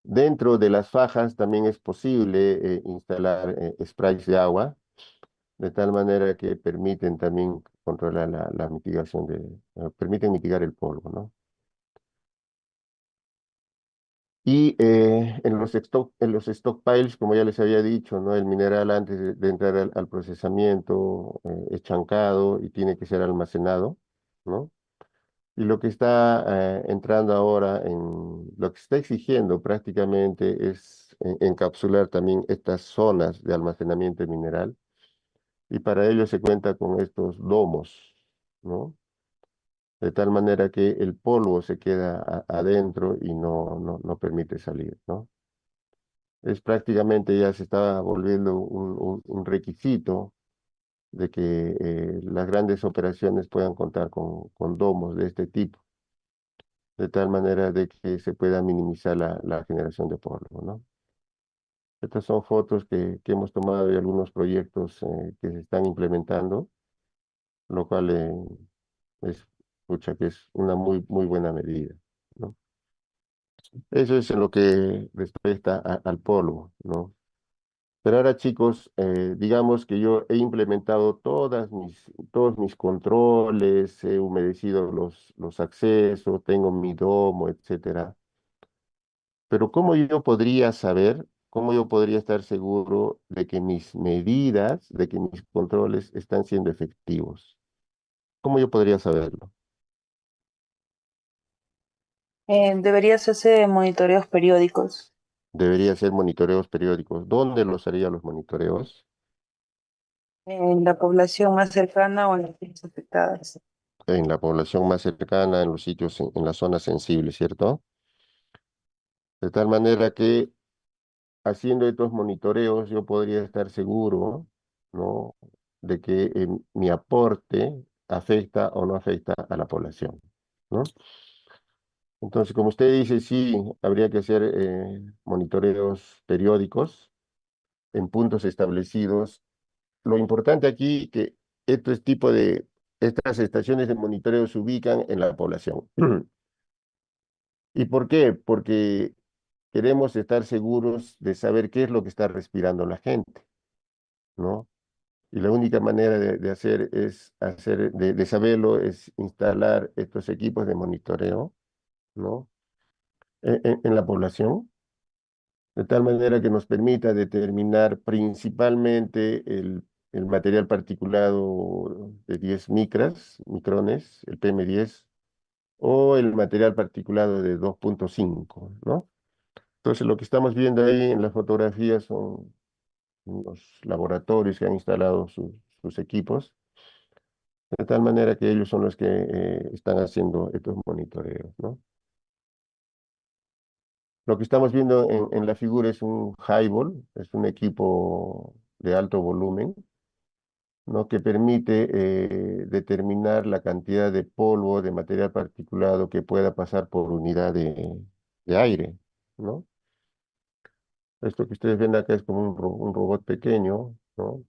Dentro de las fajas también es posible instalar sprays de agua, de tal manera que permiten también controlar la mitigación permiten mitigar el polvo, ¿no? Y en los stockpiles, como ya les había dicho, ¿no? El mineral antes de entrar al procesamiento es chancado y tiene que ser almacenado, ¿no? Y lo que está entrando ahora lo que está exigiendo prácticamente es encapsular también estas zonas de almacenamiento de mineral. Y para ello se cuenta con estos domos, ¿no? De tal manera que el polvo se queda adentro y no permite salir, ¿no? Es prácticamente ya se está volviendo un requisito de que las grandes operaciones puedan contar con domos de este tipo, de tal manera de que se pueda minimizar la generación de polvo, ¿no? Estas son fotos que hemos tomado de algunos proyectos que se están implementando, lo cual es, pucha, que es una muy buena medida, ¿no? Eso es en lo que respecta al polvo, ¿no? Pero ahora, chicos, digamos que yo he implementado todos mis controles, he humedecido los accesos, tengo mi domo, etcétera. Pero cómo yo podría estar seguro de que mis medidas, de que mis controles están siendo efectivos? ¿Cómo yo podría saberlo? Deberías hacer monitoreos periódicos Debería ser monitoreos periódicos. ¿Dónde los haría los monitoreos? en la población más cercana o en las zonas afectadas. En la población más cercana, en los sitios, en las zonas sensibles, ¿cierto? De tal manera que haciendo estos monitoreos yo podría estar seguro, ¿no? De que mi aporte afecta o no afecta a la población, ¿no? Entonces, como usted dice, sí, habría que hacer monitoreos periódicos en puntos establecidos. Lo importante aquí que estas estaciones de monitoreo se ubican en la población. ¿Y por qué? Porque queremos estar seguros de saber qué es lo que está respirando la gente, ¿no? Y la única manera de saberlo es instalar estos equipos de monitoreo, ¿no? En la población, de tal manera que nos permita determinar principalmente el material particulado de 10 micrones, el PM10, o el material particulado de 2,5, ¿no? Entonces, lo que estamos viendo ahí en las fotografías son los laboratorios que han instalado sus equipos, de tal manera que ellos son los que están haciendo estos monitoreos, ¿no? Lo que estamos viendo en la figura es un highball, es un equipo de alto volumen, ¿no? Que permite determinar la cantidad de polvo, de material particulado que pueda pasar por unidad de aire, ¿no? Esto que ustedes ven acá es como un robot pequeño, ¿no?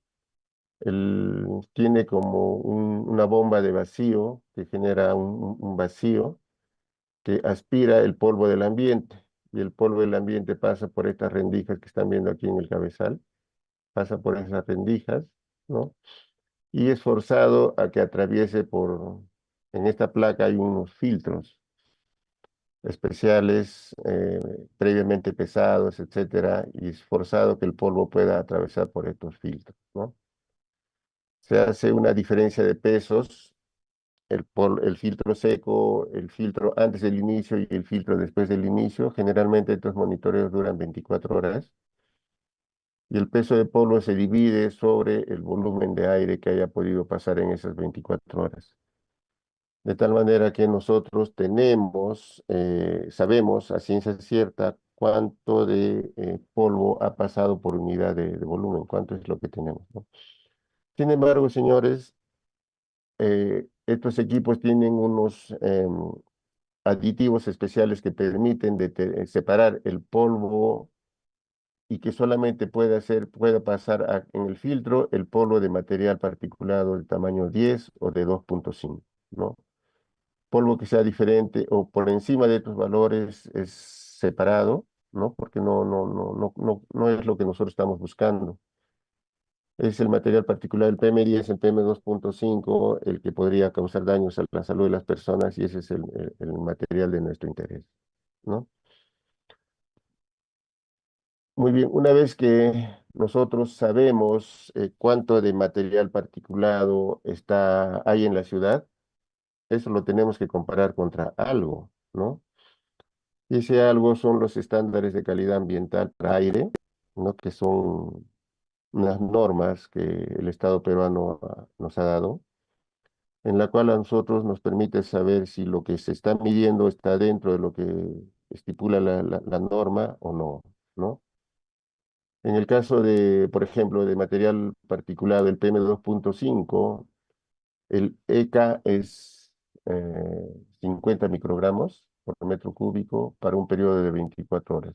Él tiene como una bomba de vacío que genera un vacío que aspira el polvo del ambiente. Y el polvo del ambiente pasa por estas rendijas que están viendo aquí en el cabezal, pasa por esas rendijas, ¿no? Y es forzado a que atraviese en esta placa hay unos filtros especiales, previamente pesados, etcétera, y es forzado que el polvo pueda atravesar por estos filtros, ¿no? Se hace una diferencia de pesos, el filtro seco, el filtro antes del inicio y el filtro después del inicio. Generalmente estos monitoreos duran 24 horas y el peso de polvo se divide sobre el volumen de aire que haya podido pasar en esas 24 horas. De tal manera que nosotros sabemos a ciencia cierta cuánto de polvo ha pasado por unidad de volumen, cuánto es lo que tenemos, ¿no? Sin embargo, señores, estos equipos tienen unos aditivos especiales que permiten separar el polvo y que solamente pueda pasar en el filtro el polvo de material particulado de tamaño 10 o de 2,5, ¿no? Polvo que sea diferente o por encima de estos valores es separado, ¿no? Porque no es lo que nosotros estamos buscando. Es el material particular, el PM10, el PM2,5, el que podría causar daños a la salud de las personas y ese es el material de nuestro interés, ¿no? Muy bien, una vez que nosotros sabemos cuánto de material particulado hay en la ciudad, eso lo tenemos que comparar contra algo, ¿no? Y ese algo son los estándares de calidad ambiental para aire, ¿no? Que son unas normas que el Estado peruano nos ha dado, en la cual a nosotros nos permite saber si lo que se está midiendo está dentro de lo que estipula la norma o no, ¿no? En el caso de, por ejemplo, de material particulado, el PM2.5, el EK es 50 microgramos por metro cúbico para un periodo de 24 horas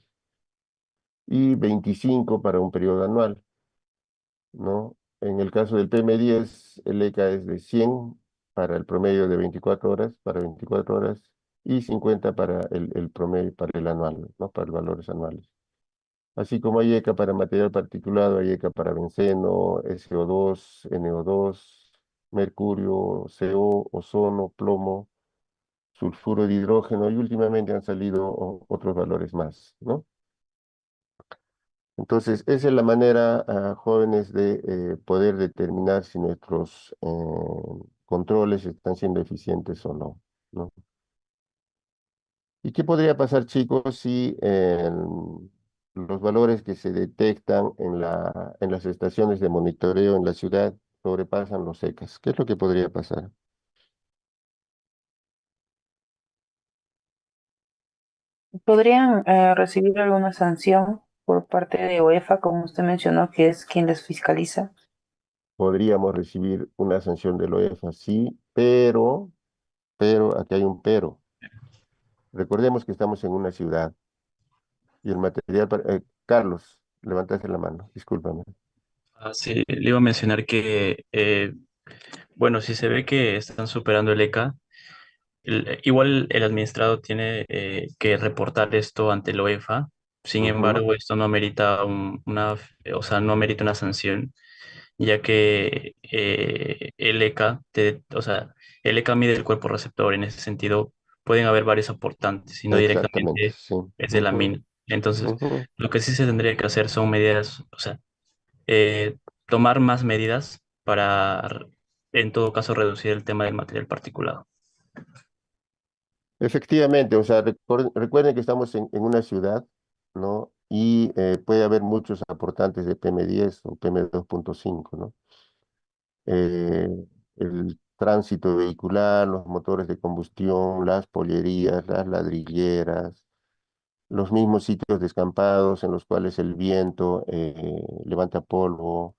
y 25 para un periodo anual, ¿no? En el caso del PM10, el EK es de 100 para el promedio de 24 horas, para 24 horas, y 50 para el promedio, para el anual, ¿no? Para los valores anuales. Así como hay ECA para material particulado, hay ECA para benceno, SO2, NO2, mercurio, CO, ozono, plomo, sulfuro de hidrógeno y últimamente han salido otros valores más, ¿no? Entonces, esa es la manera, jóvenes, de poder determinar si nuestros controles están siendo eficientes o no, ¿no? ¿Y qué podría pasar, chicos, si los valores que se detectan en las estaciones de monitoreo en la ciudad sobrepasan los ECAs? ¿Qué es lo que podría pasar? ¿Podrían recibir alguna sanción por parte de UEFA, como usted mencionó, que es quien les fiscaliza? Podríamos recibir una sanción del UEFA, sí, pero, aquí hay un pero. Recordemos que estamos en una ciudad y el material... Carlos, levantaste la mano, discúlpame. Ah, sí, le iba a mencionar que, bueno, si se ve que están superando el ECA, igual el administrado tiene que reportar esto ante la UEFA. Sin Ujú, embargo, esto no amerita o sea, no amerita una sanción, ya que el ECA, o sea, el ECA mide el cuerpo receptor. En ese sentido, pueden haber varios aportantes y no exactamente, directamente sí. es de la Ujú, mina. Entonces, ujú. lo que sí se tendría que hacer son medidas, o sea, tomar más medidas para, en todo caso, reducir el tema del material particulado. Efectivamente, o sea, recuerden que estamos en una ciudad, ¿no? Y puede haber muchos aportantes de PM10 o PM2.5, ¿no? Eh, el tránsito vehicular, los motores de combustión, las pollerías, las ladrilleras, los mismos sitios descampados en los cuales el viento levanta polvo.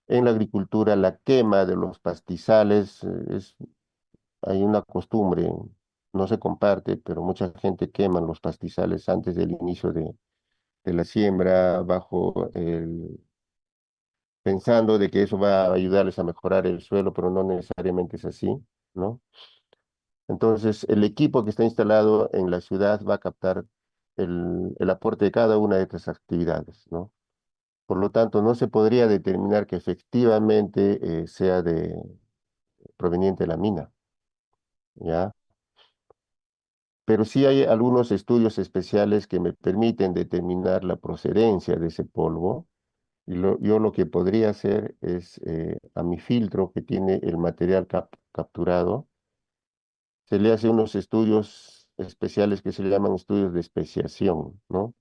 En la agricultura, la quema de los pastizales hay una costumbre, no se comparte, pero mucha gente quema los pastizales antes del inicio de la siembra, pensando de que eso va a ayudarles a mejorar el suelo, pero no necesariamente es así, ¿no? Entonces, el equipo que está instalado en la ciudad va a captar el aporte de cada una de estas actividades, ¿no? Por lo tanto, no se podría determinar que efectivamente sea proveniente de la mina, ¿ya? Pero sí hay algunos estudios especiales que me permiten determinar la procedencia de ese polvo. Y yo lo que podría hacer es, a mi filtro que tiene el material capturado, se le hace unos estudios especiales que se llaman estudios de especiación, ¿no?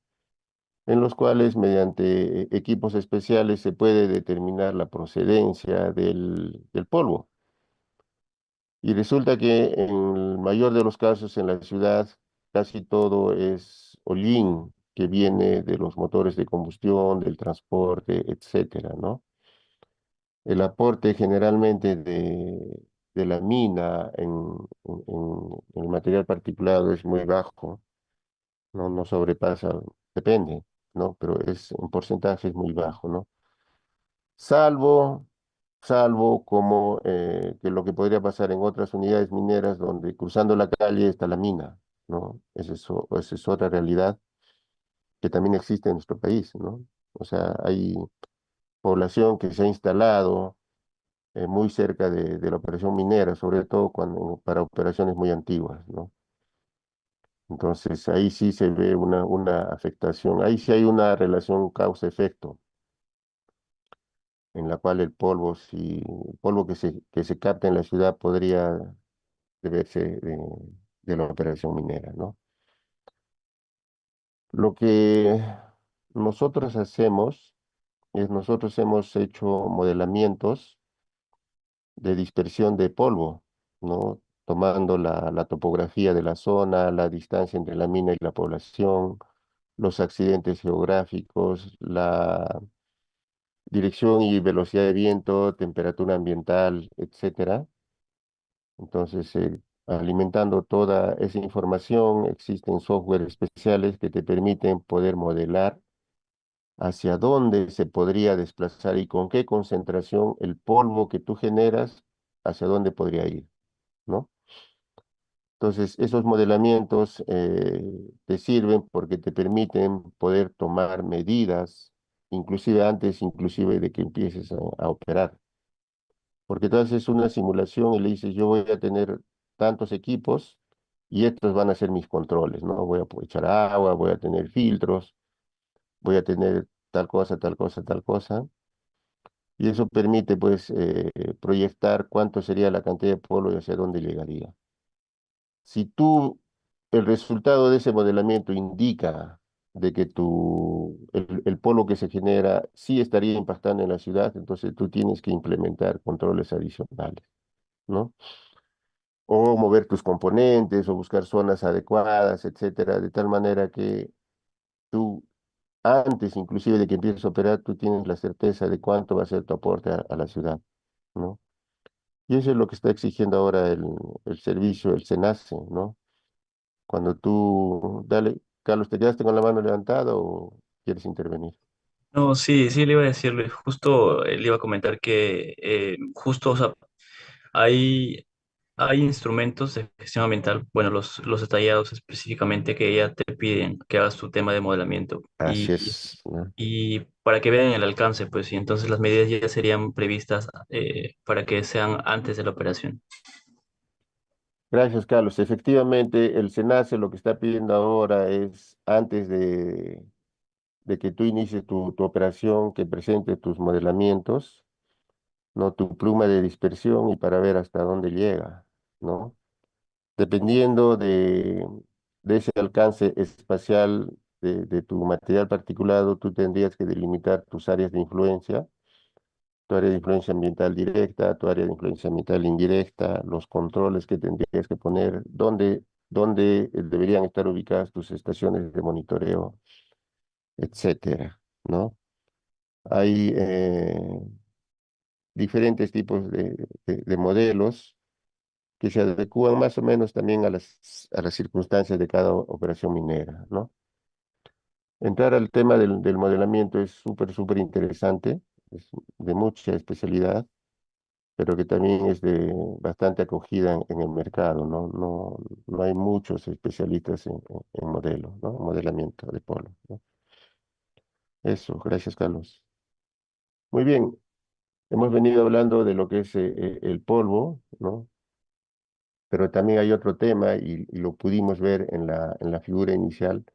En los cuales, mediante equipos especiales, se puede determinar la procedencia del polvo. Y resulta que en el mayor de los casos en la ciudad casi todo es hollín que viene de los motores de combustión, del transporte, etcétera, ¿no? El aporte generalmente de la mina en el material particulado es muy bajo, no sobrepasa, depende, ¿no? Pero en porcentaje es muy bajo, ¿no? Salvo como que lo que podría pasar en otras unidades mineras donde cruzando la calle está la mina, ¿no? Esa es otra realidad que también existe en nuestro país, ¿no? O sea, hay población que se ha instalado muy cerca de la operación minera, sobre todo para operaciones muy antiguas, ¿no? Entonces ahí sí se ve una afectación, ahí sí hay una relación causa-efecto en la cual el polvo que se capta en la ciudad podría deberse de la operación minera, ¿no? Lo que nosotros hacemos es, nosotros hemos hecho modelamientos de dispersión de polvo, ¿no? Tomando la topografía de la zona, la distancia entre la mina y la población, los accidentes geográficos, la dirección y velocidad de viento, temperatura ambiental, etcétera. Entonces, alimentando toda esa información, existen software especiales que te permiten poder modelar hacia dónde se podría desplazar y con qué concentración el polvo que tú generas, hacia dónde podría ir, ¿no? Entonces, esos modelamientos te sirven porque te permiten poder tomar medidas, inclusive antes, inclusive de que empieces a operar. Porque tú haces una simulación y le dices, yo voy a tener tantos equipos y estos van a ser mis controles, ¿no? Voy a echar agua, voy a tener filtros, voy a tener tal cosa, tal cosa, tal cosa. Y eso permite, pues, proyectar cuánto sería la cantidad de polvo y hacia dónde llegaría. Si tú, el resultado de ese modelamiento indica de que el polvo que se genera sí estaría impactando en la ciudad, entonces tú tienes que implementar controles adicionales, ¿no? O mover tus componentes, o buscar zonas adecuadas, etcétera, de tal manera que tú, antes inclusive de que empieces a operar, tú tienes la certeza de cuánto va a ser tu aporte a la ciudad, ¿no? Y eso es lo que está exigiendo ahora el servicio, el SENACE, ¿no? Cuando tú, dale, Carlos, ¿te quedaste con la mano levantada o quieres intervenir? No, sí, sí, le iba a decirle, justo le iba a comentar que justo, o sea, hay, hay instrumentos de gestión ambiental, bueno, los detallados específicamente que ya te piden que hagas tu tema de modelamiento Así es, ¿no? y para que vean el alcance, pues, y entonces las medidas ya serían previstas para que sean antes de la operación. Gracias, Carlos. Efectivamente, el SENACE lo que está pidiendo ahora es, antes de que tú inicies tu operación, que presentes tus modelamientos, ¿no? Tu pluma de dispersión y para ver hasta dónde llega, ¿no? Dependiendo de ese alcance espacial de tu material particulado, tú tendrías que delimitar tus áreas de influencia, tu área de influencia ambiental directa, tu área de influencia ambiental indirecta, los controles que tendrías que poner, dónde deberían estar ubicadas tus estaciones de monitoreo, etcétera, ¿no? Hay diferentes tipos de modelos que se adecúan más o menos también a las circunstancias de cada operación minera, ¿no? Entrar al tema del modelamiento es súper, súper interesante, es de mucha especialidad, pero que también es de bastante acogida en el mercado, ¿no? No hay muchos especialistas en modelo, ¿no? Modelamiento de polo, ¿no? Eso, gracias, Carlos. Muy bien, hemos venido hablando de lo que es el polvo, ¿no? Pero también hay otro tema, y lo pudimos ver en la figura inicial,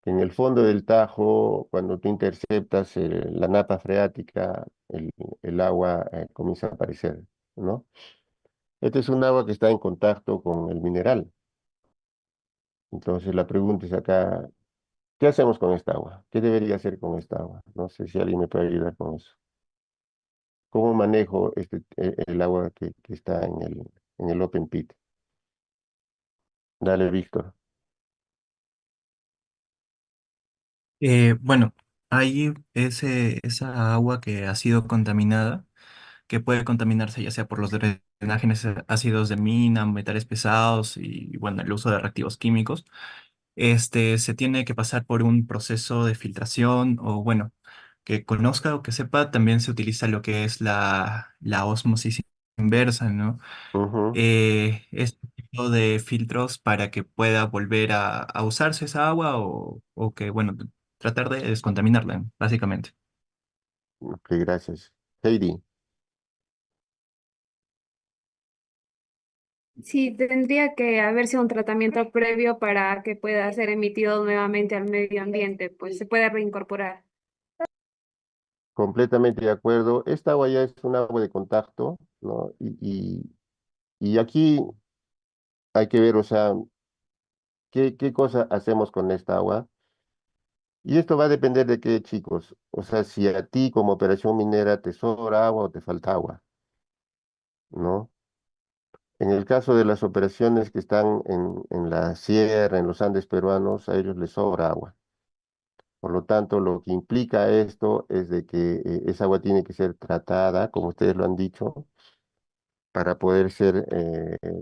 que en el fondo del Tajo, cuando tú interceptas la napa freática, el agua comienza a aparecer, ¿no? Este es un agua que está en contacto con el mineral. Entonces la pregunta es acá, ¿qué hacemos con esta agua? ¿Qué debería hacer con esta agua? No sé si alguien me puede ayudar con eso. ¿Cómo manejo el agua que está en el open pit? Dale, Víctor. Bueno, hay esa agua que ha sido contaminada, que puede contaminarse ya sea por los drenajes ácidos de mina, metales pesados y bueno, el uso de reactivos químicos. Se tiene que pasar por un proceso de filtración o bueno, que conozca o que sepa, también se utiliza lo que es la ósmosis inversa, ¿no? Ujú. Este tipo de filtros para que pueda volver a usarse esa agua o que, bueno, tratar de descontaminarla, básicamente. Ok, gracias. Heidi, Sí, tendría que haberse un tratamiento previo para que pueda ser emitido nuevamente al medio ambiente, pues se puede reincorporar. completamente de acuerdo. Esta agua ya es un agua de contacto, ¿no? Y aquí hay que ver, o sea, qué cosa hacemos con esta agua. Y esto va a depender de qué, chicos. O sea, si a ti como operación minera te sobra agua o te falta agua, ¿no? En el caso de las operaciones que están en la sierra, en los Andes peruanos, a ellos les sobra agua. Por lo tanto, lo que implica esto es de que esa agua tiene que ser tratada, como ustedes lo han dicho, para poder ser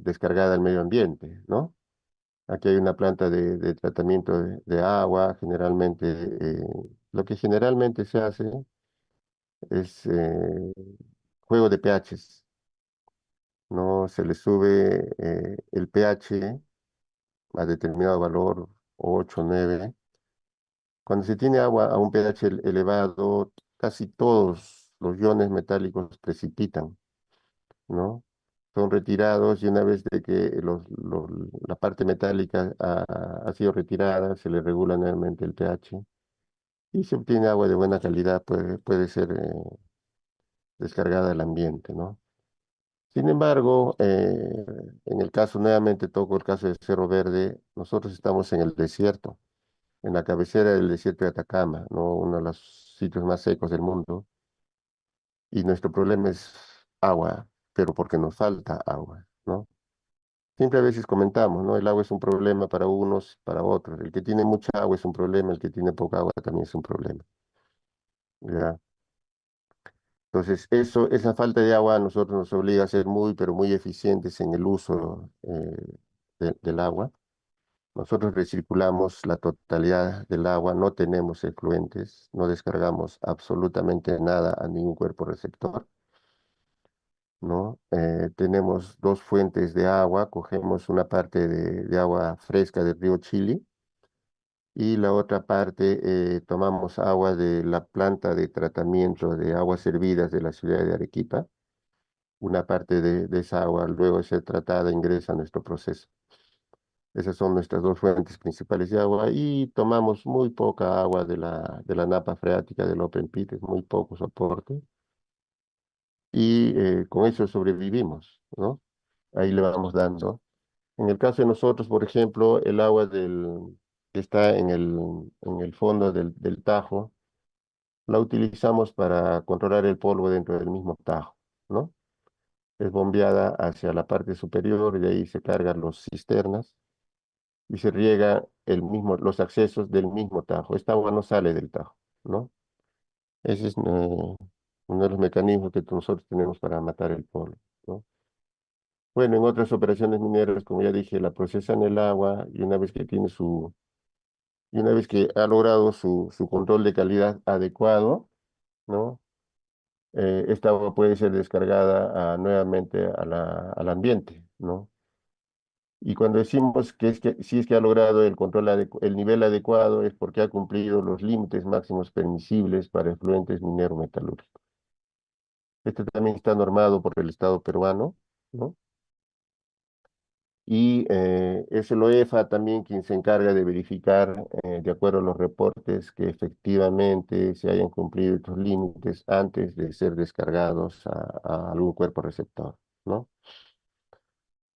descargada al medio ambiente, ¿no? Aquí hay una planta de tratamiento de agua, generalmente, lo que generalmente se hace es juego de pHs, ¿no? Se le sube el pH a determinado valor, 8, 9. Cuando se tiene agua a un pH elevado, casi todos los iones metálicos precipitan, ¿no? Son retirados y una vez de que la parte metálica ha sido retirada, se le regula nuevamente el pH y se obtiene agua de buena calidad, puede ser descargada al ambiente, ¿no? Sin embargo, en el caso, nuevamente toco el caso de Cerro Verde, nosotros estamos en el desierto, en la cabecera del desierto de Atacama, ¿no? Uno de los sitios más secos del mundo, y nuestro problema es agua, pero porque nos falta agua, ¿no? Siempre a veces comentamos, ¿no? El agua es un problema para unos, para otros. El que tiene mucha agua es un problema, el que tiene poca agua también es un problema, ¿ya? Entonces, esa falta de agua a nosotros nos obliga a ser muy, pero muy eficientes en el uso del agua. Nosotros recirculamos la totalidad del agua, no tenemos efluentes, no descargamos absolutamente nada a ningún cuerpo receptor, ¿no? Tenemos dos fuentes de agua, cogemos una parte de agua fresca del río Chili y la otra parte tomamos agua de la planta de tratamiento de aguas hervidas de la ciudad de Arequipa. Una parte de esa agua luego de ser tratada ingresa a nuestro proceso. Esas son nuestras dos fuentes principales de agua y tomamos muy poca agua de la napa freática del Open Pit, es muy poco soporte y con eso sobrevivimos, ¿no? Ahí le vamos dando. En el caso de nosotros, por ejemplo, el agua que está en el fondo del Tajo, la utilizamos para controlar el polvo dentro del mismo Tajo, ¿no? Es bombeada hacia la parte superior y de ahí se cargan los cisternas y se riega los accesos del mismo Tajo. Esta agua no sale del Tajo, ¿no? Ese es uno de los mecanismos que nosotros tenemos para matar el polvo, ¿no? Bueno, en otras operaciones mineras, como ya dije, la procesan el agua y una vez que ha logrado su control de calidad adecuado, ¿no? Esta agua puede ser descargada nuevamente al ambiente, ¿no? Y cuando decimos que si es que ha logrado el control el nivel adecuado es porque ha cumplido los límites máximos permisibles para efluentes minero-metalúrgicos. Este también está normado por el Estado peruano, ¿no? Y es el OEFA también quien se encarga de verificar, de acuerdo a los reportes, que efectivamente se hayan cumplido estos límites antes de ser descargados a algún cuerpo receptor, ¿no?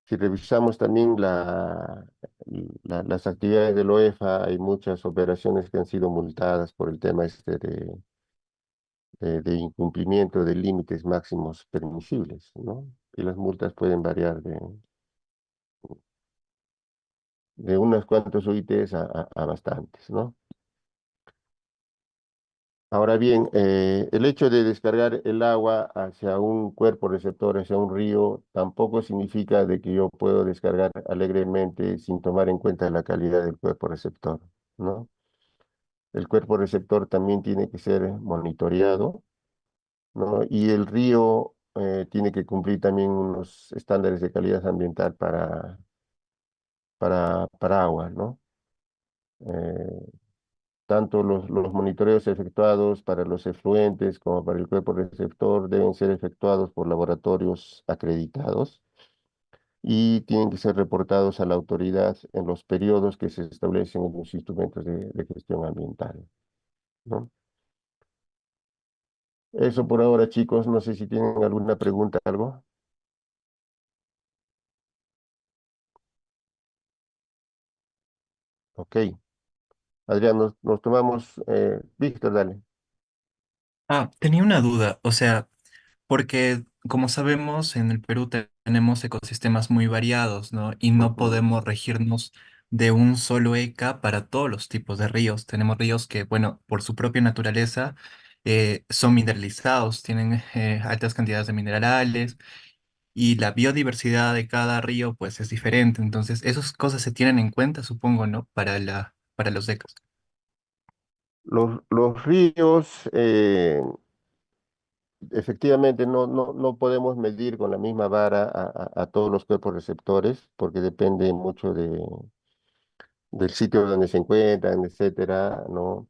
Si revisamos también las actividades del OEFA, hay muchas operaciones que han sido multadas por el tema este de incumplimiento de límites máximos permisibles, ¿no? Y las multas pueden variar de unos cuantos UITs a bastantes, ¿no? Ahora bien, el hecho de descargar el agua hacia un cuerpo receptor, hacia un río, tampoco significa de que yo puedo descargar alegremente sin tomar en cuenta la calidad del cuerpo receptor, ¿no? El cuerpo receptor también tiene que ser monitoreado, ¿no? Y el río tiene que cumplir también unos estándares de calidad ambiental para agua, ¿no? Eh, Tanto los monitoreos efectuados para los efluentes como para el cuerpo receptor deben ser efectuados por laboratorios acreditados y tienen que ser reportados a la autoridad en los periodos que se establecen en los instrumentos de gestión ambiental, ¿no? Eso por ahora, chicos. No sé si tienen alguna pregunta, algo. Ok. Adrián, nos tomamos. Víctor, dale. Tenía una duda, o sea, porque como sabemos, en el Perú tenemos ecosistemas muy variados, ¿no? Y no Ujú. podemos regirnos de un solo ECA para todos los tipos de ríos. Tenemos ríos que, bueno, por su propia naturaleza, son mineralizados, tienen altas cantidades de minerales y la biodiversidad de cada río pues es diferente. Entonces, esas cosas se tienen en cuenta, supongo, ¿no? Para los ECAs. Los ríos, efectivamente, no podemos medir con la misma vara a todos los cuerpos receptores, porque depende mucho del sitio donde se encuentran, etcétera, ¿no?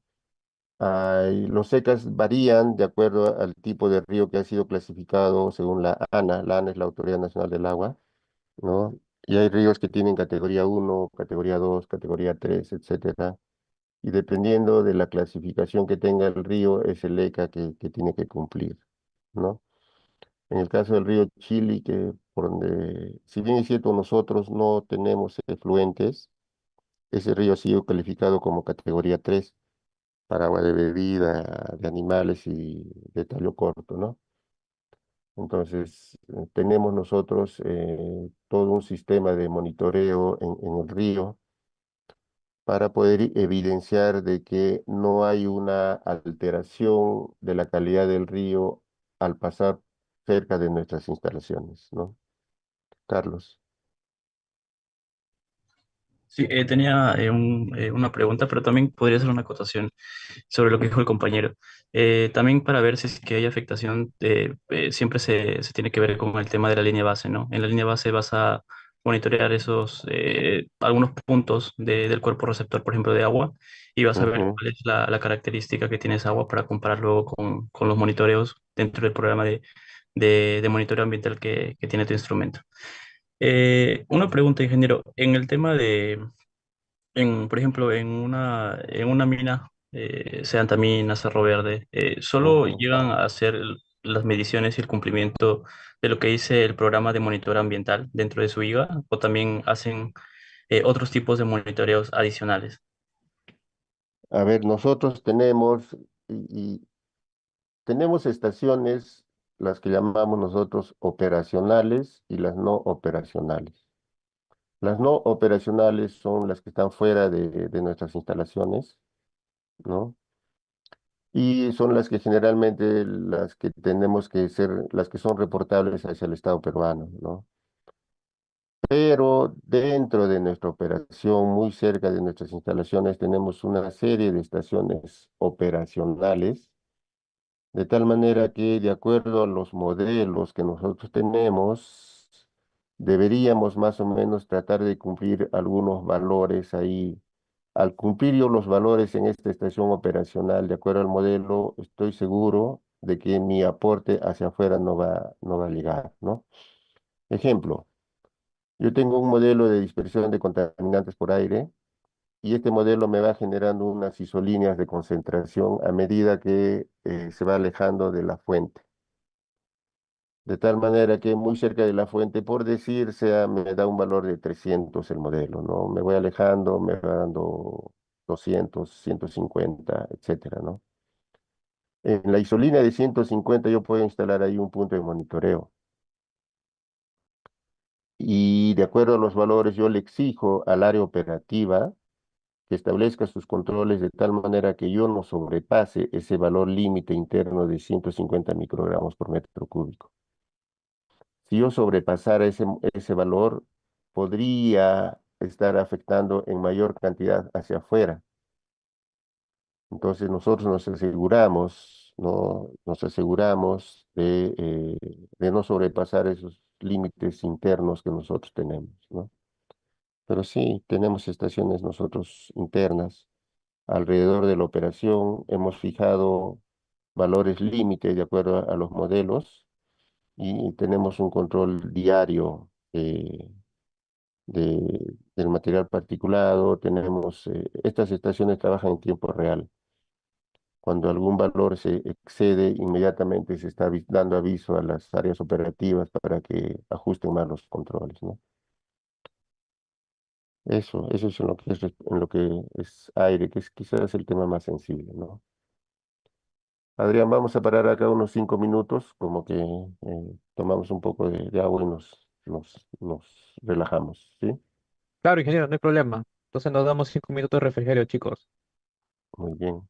Los secas varían de acuerdo al tipo de río que ha sido clasificado según la ANA. La ANA es la Autoridad Nacional del Agua, ¿no? Y hay ríos que tienen categoría uno, categoría 2, categoría 3, etcétera. Y dependiendo de la clasificación que tenga el río, es el ECA que tiene que cumplir, ¿no? En el caso del río Chili, que por donde, si bien es cierto, nosotros no tenemos efluentes, ese río ha sido calificado como categoría 3 para agua de bebida, de animales y de tallo corto, ¿no? Entonces, tenemos nosotros todo un sistema de monitoreo en el río para poder evidenciar de que no hay una alteración de la calidad del río al pasar cerca de nuestras instalaciones, ¿no? Carlos. Sí, tenía una pregunta, pero también podría ser una acotación sobre lo que dijo el compañero. También para ver si es que hay afectación, siempre se tiene que ver con el tema de la línea base, ¿no? En la línea base vas a monitorear esos, algunos puntos del cuerpo receptor, por ejemplo, de agua, y vas a ver Ujú. cuál es la característica que tiene esa agua para compararlo con los monitoreos dentro del programa de monitoreo ambiental que tiene tu instrumento. Una pregunta, ingeniero. En el tema por ejemplo, en una mina, sea antamina, cerro verde, ¿solo Ujú. llegan a hacer las mediciones y el cumplimiento de lo que dice el programa de monitoreo ambiental dentro de su IGA o también hacen otros tipos de monitoreos adicionales? A ver, nosotros y tenemos estaciones, las que llamamos nosotros operacionales y las no operacionales. Las no operacionales son las que están fuera de nuestras instalaciones, ¿no? Y son las que generalmente las que tenemos que ser, las que son reportables hacia el Estado peruano, ¿no? Pero dentro de nuestra operación, muy cerca de nuestras instalaciones, tenemos una serie de estaciones operacionales, de tal manera que de acuerdo a los modelos que nosotros tenemos, deberíamos más o menos tratar de cumplir algunos valores ahí. Al cumplir yo los valores en esta estación operacional, de acuerdo al modelo, estoy seguro de que mi aporte hacia afuera no va a llegar, ¿no? Ejemplo, yo tengo un modelo de dispersión de contaminantes por aire y este modelo me va generando unas isolíneas de concentración a medida que se va alejando de la fuente. De tal manera que muy cerca de la fuente, por decir, me da un valor de 300 el modelo, ¿no? Me voy alejando, me va dando 200, 150, etcétera, ¿no? En la isolina de 150 yo puedo instalar ahí un punto de monitoreo. Y de acuerdo a los valores, yo le exijo al área operativa que establezca sus controles de tal manera que yo no sobrepase ese valor límite interno de 150 microgramos por metro cúbico. Si yo sobrepasara ese valor, podría estar afectando en mayor cantidad hacia afuera. Entonces nosotros nos aseguramos, ¿no? Nos aseguramos de no sobrepasar esos límites internos que nosotros tenemos, ¿no? Pero sí, tenemos estaciones nosotros internas alrededor de la operación. Hemos fijado valores límites de acuerdo a los modelos y tenemos un control diario del material particulado. Estas estaciones trabajan en tiempo real. Cuando algún valor se excede, inmediatamente se está dando aviso a las áreas operativas para que ajusten más los controles, ¿no? Eso es en lo que es aire, que es quizás el tema más sensible, ¿no? Adrián, vamos a parar acá unos 5 minutos, como que tomamos un poco de agua y nos relajamos, ¿sí? Claro, ingeniero, no hay problema. Entonces nos damos 5 minutos de refrigerio, chicos. Muy bien.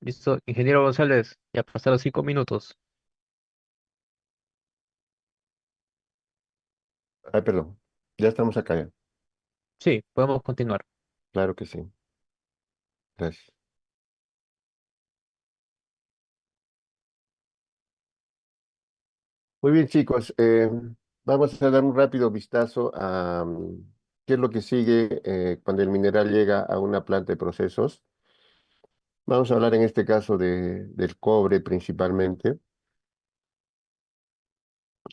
Listo, ingeniero González, ya pasaron 5 minutos. Ay, perdón. Ya estamos acá ya. Sí, podemos continuar. Claro que sí. Gracias. Muy bien, chicos. Vamos a dar un rápido vistazo a qué es lo que sigue cuando el mineral llega a una planta de procesos. Vamos a hablar en este caso del cobre principalmente.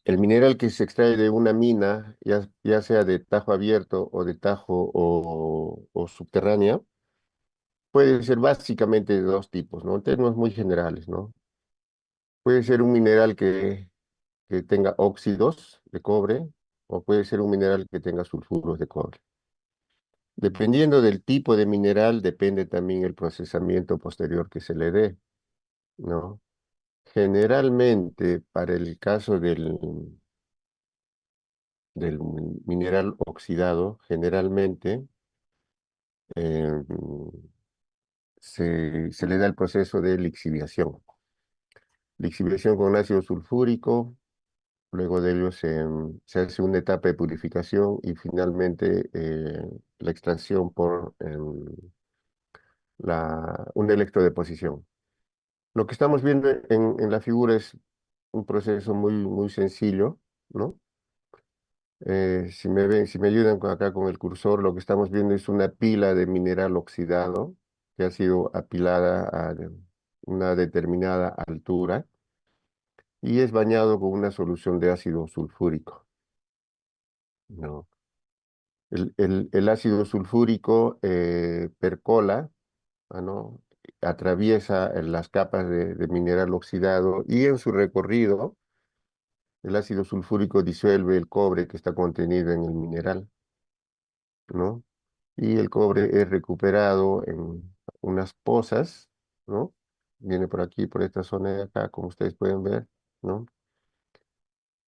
El mineral que se extrae de una mina, ya sea de tajo abierto o de tajo o subterránea, puede ser básicamente de dos tipos, ¿no? En términos muy generales, ¿no? Puede ser un mineral que tenga óxidos de cobre o puede ser un mineral que tenga sulfuros de cobre. Dependiendo del tipo de mineral, depende también el procesamiento posterior que se le dé, ¿no? Generalmente, para el caso del mineral oxidado, generalmente eh, se le da el proceso de lixiviación. Lixiviación con ácido sulfúrico, luego de ello se hace una etapa de purificación y finalmente la extracción por una electrodeposición. Lo que estamos viendo en la figura es un proceso muy, muy sencillo, ¿no? Si me ven, si me ayudan acá con el cursor, lo que estamos viendo es una pila de mineral oxidado que ha sido apilada a una determinada altura y es bañado con una solución de ácido sulfúrico, ¿no? El ácido sulfúrico percola, ¿no? Atraviesa las capas de mineral oxidado y en su recorrido el ácido sulfúrico disuelve el cobre que está contenido en el mineral, ¿no? Y el cobre es recuperado en unas pozas, ¿no? Viene por aquí, por esta zona de acá, como ustedes pueden ver, ¿no?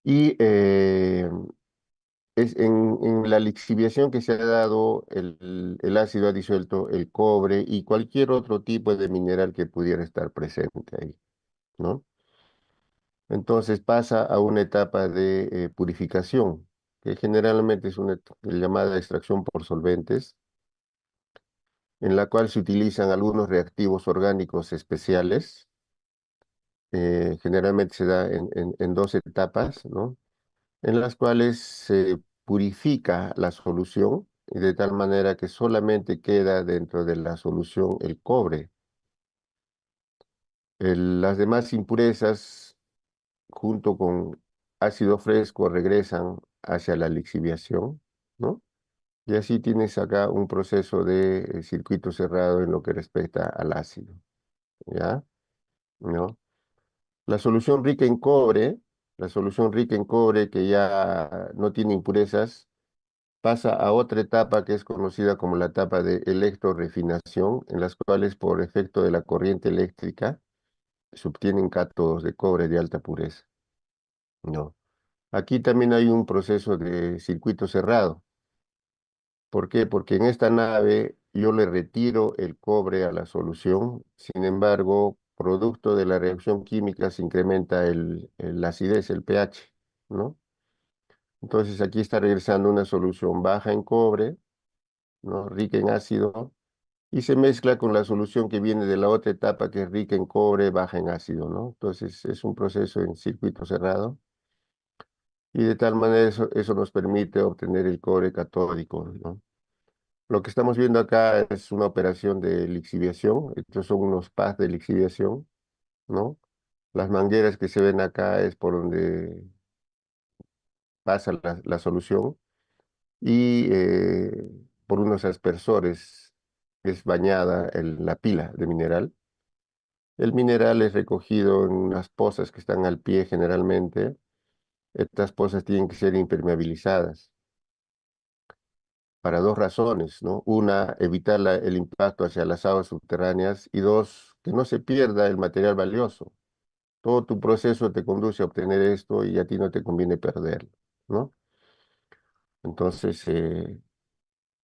Y es en la lixiviación que se ha dado, el ácido ha disuelto el cobre y cualquier otro tipo de mineral que pudiera estar presente ahí, ¿no? Entonces pasa a una etapa de purificación, que generalmente es una llamada extracción por solventes, en la cual se utilizan algunos reactivos orgánicos especiales. Generalmente se da en dos etapas, ¿no? En las cuales se purifica la solución y de tal manera que solamente queda dentro de la solución el cobre. Las demás impurezas, junto con ácido fresco, regresan hacia la lixiviación, ¿no? Y así tienes acá un proceso de circuito cerrado en lo que respecta al ácido, ¿ya? ¿No? La solución rica en cobre, la solución rica en cobre que ya no tiene impurezas, pasa a otra etapa que es conocida como la etapa de electrorefinación, en las cuales por efecto de la corriente eléctrica se obtienen cátodos de cobre de alta pureza. No. Aquí también hay un proceso de circuito cerrado. ¿Por qué? Porque en esta nave yo le retiro el cobre a la solución, sin embargo, producto de la reacción química se incrementa la acidez, el pH, ¿no? Entonces aquí está regresando una solución baja en cobre, ¿no? Rica en ácido, y se mezcla con la solución que viene de la otra etapa que es rica en cobre, baja en ácido, ¿no? Entonces es un proceso en circuito cerrado y de tal manera eso nos permite obtener el cobre catódico, ¿no? Lo que estamos viendo acá es una operación de lixiviación. Estos son unos pads de lixiviación, ¿no? Las mangueras que se ven acá es por donde pasa la solución y por unos aspersores es bañada la pila de mineral. El mineral es recogido en unas pozas que están al pie generalmente. Estas pozas tienen que ser impermeabilizadas para dos razones, ¿no? Una, evitar el impacto hacia las aguas subterráneas y dos, que no se pierda el material valioso. Todo tu proceso te conduce a obtener esto y a ti no te conviene perderlo, ¿no? Entonces,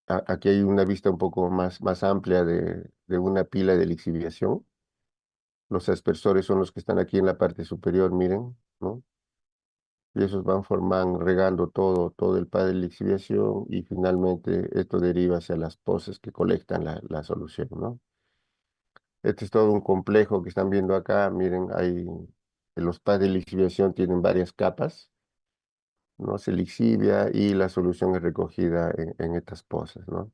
aquí hay una vista un poco más amplia de una pila de lixiviación. Los aspersores son los que están aquí en la parte superior, miren, ¿no? Y esos van formando, regando todo el pad de lixiviación y finalmente esto deriva hacia las pozas que colectan la solución, ¿no? Este es todo un complejo que están viendo acá. Miren, los pads de lixiviación tienen varias capas, ¿no? Se lixivia y la solución es recogida en estas pozas, ¿no?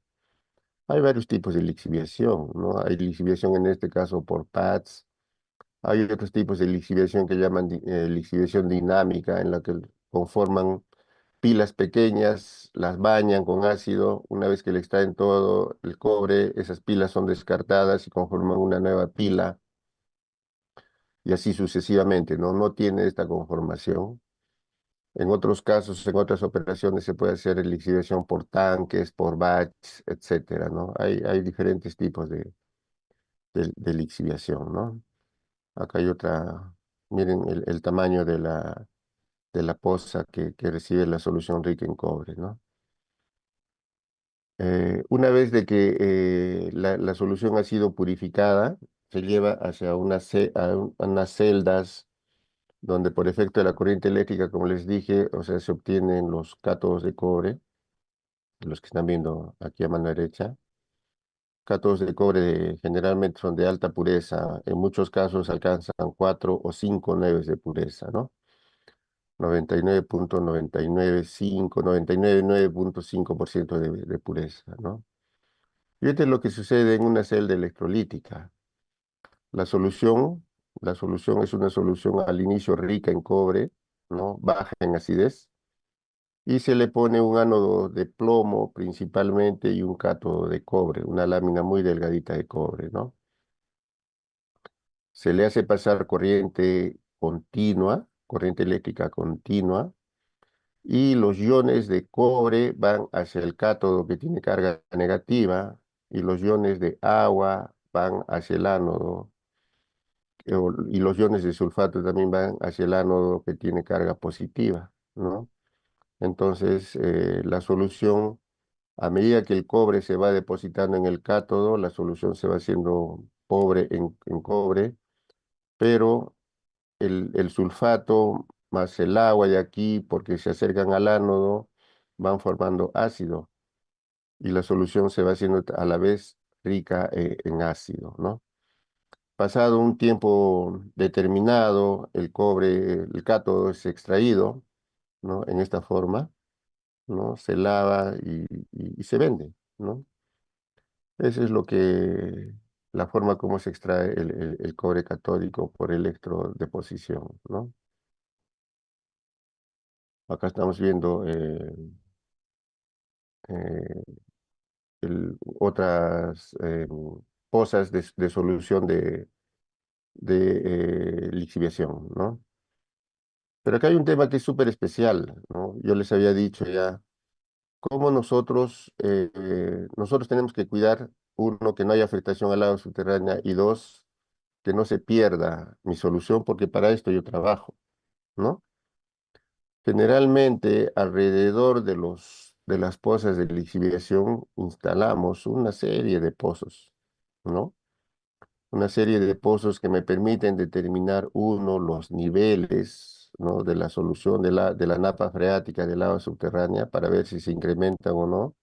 Hay varios tipos de lixiviación, ¿no? Hay lixiviación en este caso por pads. Hay otros tipos de lixiviación que llaman lixiviación dinámica, en la que conforman pilas pequeñas, las bañan con ácido. Una vez que le extraen todo el cobre, esas pilas son descartadas y conforman una nueva pila, y así sucesivamente, ¿no? No tiene esta conformación. En otros casos, en otras operaciones, se puede hacer lixiviación por tanques, por batch, etcétera, ¿no? Hay diferentes tipos de lixiviación, ¿no? Acá hay otra, miren el tamaño de la poza que recibe la solución rica en cobre, ¿no? Una vez de que la solución ha sido purificada, se lleva hacia unas celdas donde por efecto de la corriente eléctrica, como les dije, o sea, se obtienen los cátodos de cobre, los que están viendo aquí a mano derecha. Cátodos de cobre generalmente son de alta pureza, en muchos casos alcanzan 4 o 5 nieves de pureza, ¿no? 99.995, 99.9.5% de pureza, ¿no? Y esto es lo que sucede en una celda electrolítica. La solución, la solución es una solución al inicio rica en cobre, ¿no? Baja en acidez, y se le pone un ánodo de plomo principalmente y un cátodo de cobre, una lámina muy delgadita de cobre, ¿no? Se le hace pasar corriente continua, corriente eléctrica continua, y los iones de cobre van hacia el cátodo que tiene carga negativa y los iones de agua van hacia el ánodo, y los iones de sulfato también van hacia el ánodo que tiene carga positiva, ¿no? Entonces, la solución, a medida que el cobre se va depositando en el cátodo, la solución se va haciendo pobre en cobre, pero el sulfato más el agua de aquí, porque se acercan al ánodo, van formando ácido y la solución se va haciendo a la vez rica en ácido, ¿no? Pasado un tiempo determinado, el cobre, el cátodo es extraído, ¿no? En esta forma, ¿no? Se lava y se vende, ¿no? Eso es la forma como se extrae el cobre catódico por electrodeposición, ¿no? Acá estamos viendo eh, otras pozas de solución de lixiviación, ¿no? Pero acá hay un tema que es súper especial, ¿no? Yo les había dicho ya, cómo nosotros tenemos que cuidar, uno, que no haya afectación al agua subterránea y dos, que no se pierda mi solución, porque para esto yo trabajo, ¿no? Generalmente, alrededor de las pozas de lixiviación instalamos una serie de pozos, ¿no? Una serie de pozos que me permiten determinar, uno, los niveles, ¿no? De la solución de la napa freática del agua subterránea para ver si se incrementan o no.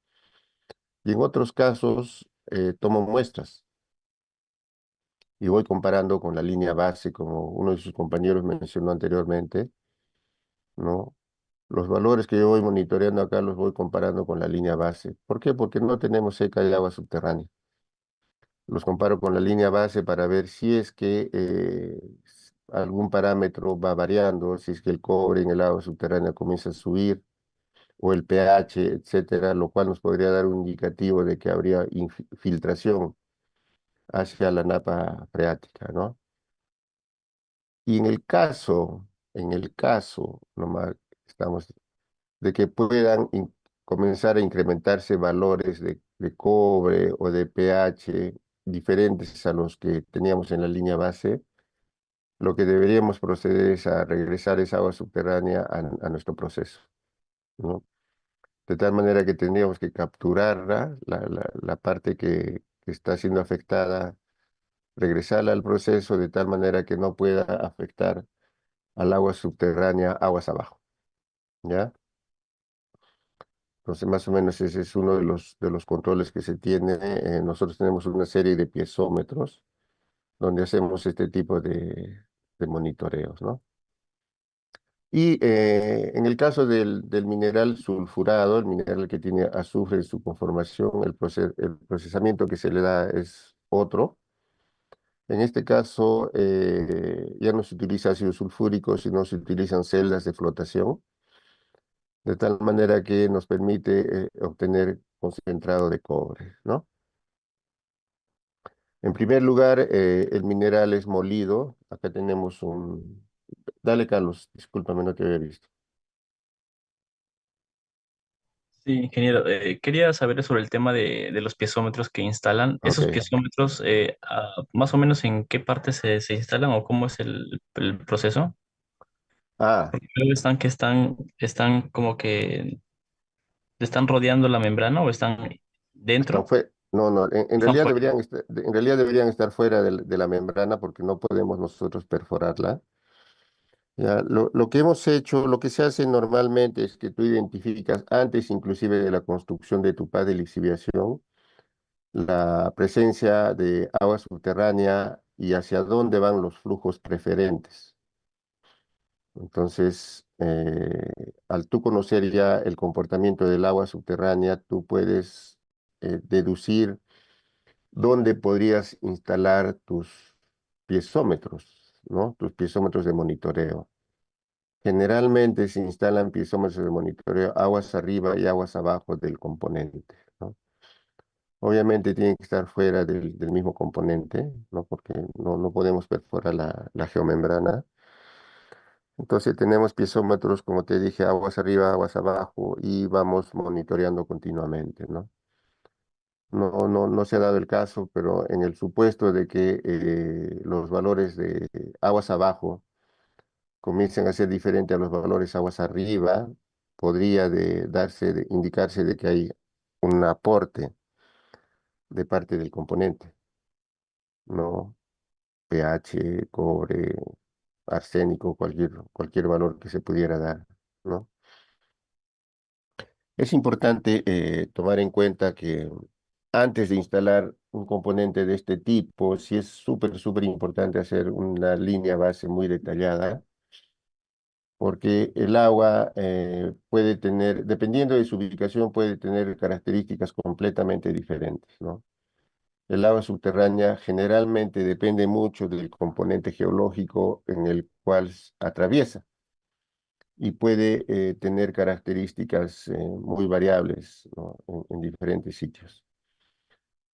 Y en otros casos, tomo muestras y voy comparando con la línea base, como uno de sus compañeros mencionó anteriormente, ¿no? Los valores que yo voy monitoreando acá los voy comparando con la línea base. ¿Por qué? Porque no tenemos seca de agua subterránea. Los comparo con la línea base para ver si es que algún parámetro va variando, si es que el cobre en el agua subterránea comienza a subir, o el pH, etcétera, lo cual nos podría dar un indicativo de que habría filtración hacia la napa freática, ¿no? Y en el caso, nomás estamos, de que puedan comenzar a incrementarse valores de cobre o de pH diferentes a los que teníamos en la línea base, lo que deberíamos proceder es a regresar esa agua subterránea a nuestro proceso, ¿no? De tal manera que tendríamos que capturarla, la parte que está siendo afectada regresarla al proceso de tal manera que no pueda afectar al agua subterránea, aguas abajo, ¿ya? Entonces, más o menos ese es uno de los controles que se tiene. Nosotros tenemos una serie de piezómetros donde hacemos este tipo de monitoreos, ¿no? Y en el caso del mineral sulfurado, el mineral que tiene azufre en su conformación, el procesamiento que se le da es otro. En este caso, ya no se utiliza ácido sulfúrico, sino se utilizan celdas de flotación, de tal manera que nos permite obtener concentrado de cobre, ¿no? En primer lugar, el mineral es molido. Acá tenemos un... Dale, Carlos, discúlpame, no te había visto. Sí, ingeniero, quería saber sobre el tema de los piezómetros que instalan. Ok. ¿Esos piezómetros, más o menos en qué parte se instalan o cómo es el proceso? Ah, Porque luego están que están como que están rodeando la membrana o están están dentro, fuera. No, no, en están realidad fuera. en realidad deberían estar fuera de la membrana porque no podemos nosotros perforarla. Ya, lo que hemos hecho, lo que se hace normalmente es que tú identificas antes inclusive de la construcción de tu pad de lixiviación la presencia de agua subterránea y hacia dónde van los flujos preferentes. Entonces, al tú conocer ya el comportamiento del agua subterránea, tú puedes deducir dónde podrías instalar tus piezómetros, ¿no? Tus piezómetros de monitoreo. Generalmente se instalan piezómetros de monitoreo aguas arriba y aguas abajo del componente, ¿no? Obviamente tienen que estar fuera del mismo componente, ¿no? Porque no podemos perforar la geomembrana. Entonces tenemos piezómetros, como te dije, aguas arriba, aguas abajo y vamos monitoreando continuamente, ¿no? No se ha dado el caso, pero en el supuesto de que los valores de aguas abajo comiencen a ser diferentes a los valores aguas arriba, podría indicarse de que hay un aporte de parte del componente, ¿no? pH, cobre, arsénico, cualquier valor que se pudiera dar, ¿no? Es importante tomar en cuenta que antes de instalar un componente de este tipo, sí es súper importante hacer una línea base muy detallada, porque el agua puede tener, dependiendo de su ubicación, puede tener características completamente diferentes, ¿no? El agua subterránea generalmente depende mucho del componente geológico en el cual atraviesa y puede tener características muy variables, ¿no? En diferentes sitios.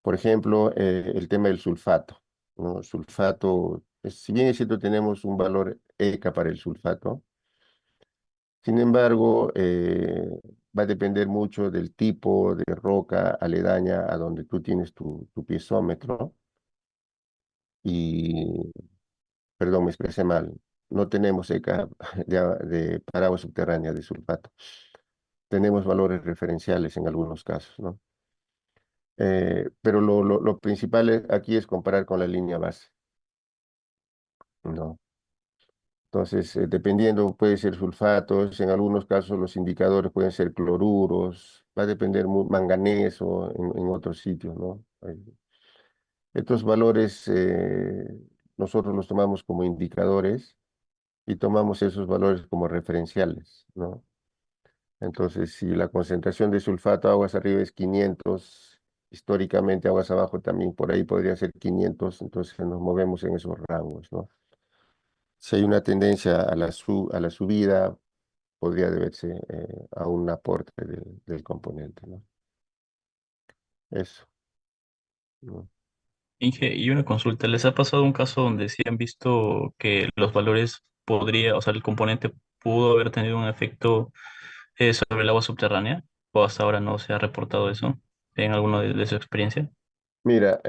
Por ejemplo, el tema del sulfato, ¿no? Sulfato, si bien es cierto, tenemos un valor ECA para el sulfato, sin embargo, va a depender mucho del tipo de roca aledaña a donde tú tienes tu piezómetro. Y, perdón, me expresé mal, no tenemos ECA para agua subterránea de sulfato. Tenemos valores referenciales en algunos casos, ¿no? Pero lo principal aquí es comparar con la línea base, ¿no? Entonces, dependiendo, puede ser sulfatos, en algunos casos los indicadores pueden ser cloruros, va a depender manganeso en otros sitios, ¿no? Estos valores nosotros los tomamos como indicadores y tomamos esos valores como referenciales, ¿no? Entonces, si la concentración de sulfato aguas arriba es 500, históricamente aguas abajo también por ahí podría ser 500, entonces nos movemos en esos rangos, ¿no? Si hay una tendencia a la subida, podría deberse a un aporte del componente, ¿no? Eso, ¿no? Inge, y una consulta, ¿les ha pasado un caso donde sí han visto que los valores o sea, el componente pudo haber tenido un efecto sobre el agua subterránea? ¿O hasta ahora no se ha reportado eso en alguna de su experiencia? Mira,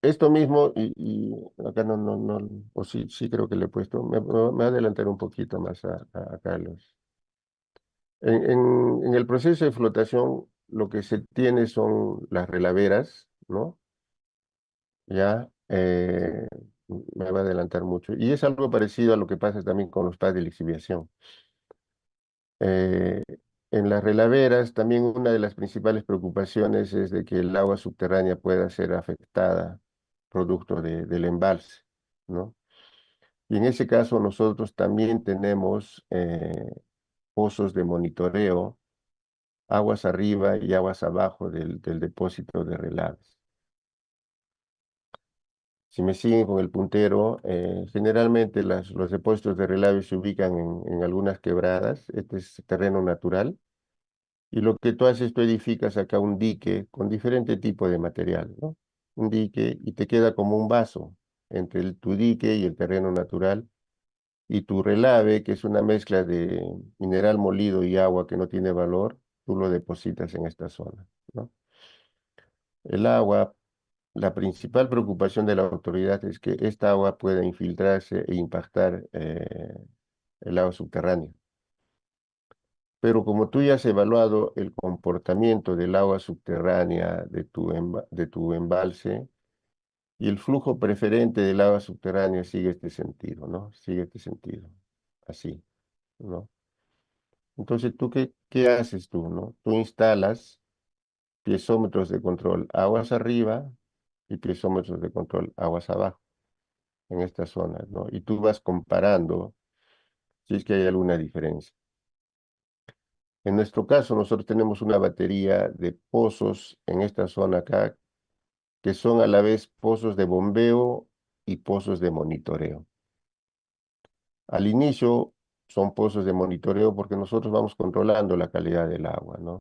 esto mismo, y acá o sí creo que le he puesto, me voy a adelantar un poquito más a Carlos. En el proceso de flotación, lo que se tiene son las relaveras, ¿no? ¿Ya? eh, me va a adelantar mucho. Y es algo parecido a lo que pasa también con los pads de lixiviación. Eh, en las relaveras también una de las principales preocupaciones es de que el agua subterránea pueda ser afectada producto del embalse, ¿no? Y en ese caso nosotros también tenemos pozos de monitoreo, aguas arriba y aguas abajo del depósito de relaves. Si me siguen con el puntero, generalmente los depósitos de relave se ubican en algunas quebradas. Este es terreno natural. Y lo que tú haces, tú edificas acá un dique con diferente tipo de material, ¿no? Un dique y te queda como un vaso entre tu dique y el terreno natural. Y tu relave, que es una mezcla de mineral molido y agua que no tiene valor, tú lo depositas en esta zona, ¿no? El agua, la principal preocupación de la autoridad es que esta agua pueda infiltrarse e impactar el agua subterránea. Pero como tú ya has evaluado el comportamiento del agua subterránea de tu embalse y el flujo preferente del agua subterránea sigue este sentido, ¿no? Sigue este sentido, así, ¿no? Entonces, ¿qué haces tú, no? Tú instalas piezómetros de control aguas arriba y piezómetros de control aguas abajo en estas zonas, ¿no? Y tú vas comparando si es que hay alguna diferencia. En nuestro caso, nosotros tenemos una batería de pozos en esta zona acá, que son a la vez pozos de bombeo y pozos de monitoreo. Al inicio son pozos de monitoreo porque nosotros vamos controlando la calidad del agua, ¿no?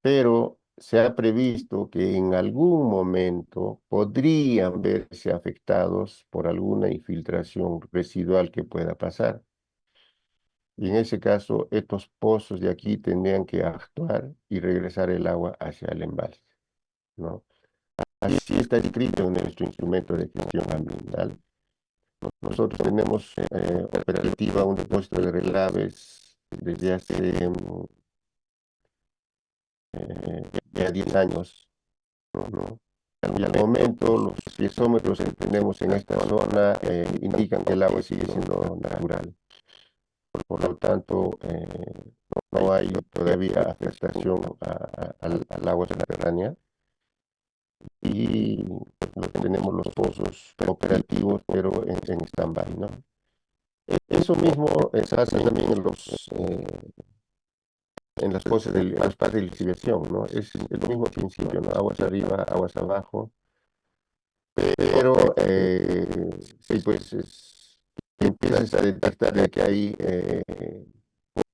Pero se ha previsto que en algún momento podrían verse afectados por alguna infiltración residual que pueda pasar. Y en ese caso, estos pozos de aquí tendrían que actuar y regresar el agua hacia el embalse, ¿no? Así está escrito en nuestro instrumento de gestión ambiental. Nosotros tenemos operativa un depósito de relaves desde hace ya 10 años, ¿no? Y al momento los piezómetros que tenemos en esta zona indican que el agua sigue siendo natural. Por lo tanto, no hay todavía afectación al agua subterránea y tenemos los pozos operativos, pero en stand-by, ¿no? Eso mismo pasa también en las pozas en las partes de lixiviación, ¿no? Es el mismo principio, ¿no? Aguas arriba, aguas abajo, pero sí, pues empiezas a detectar de que hay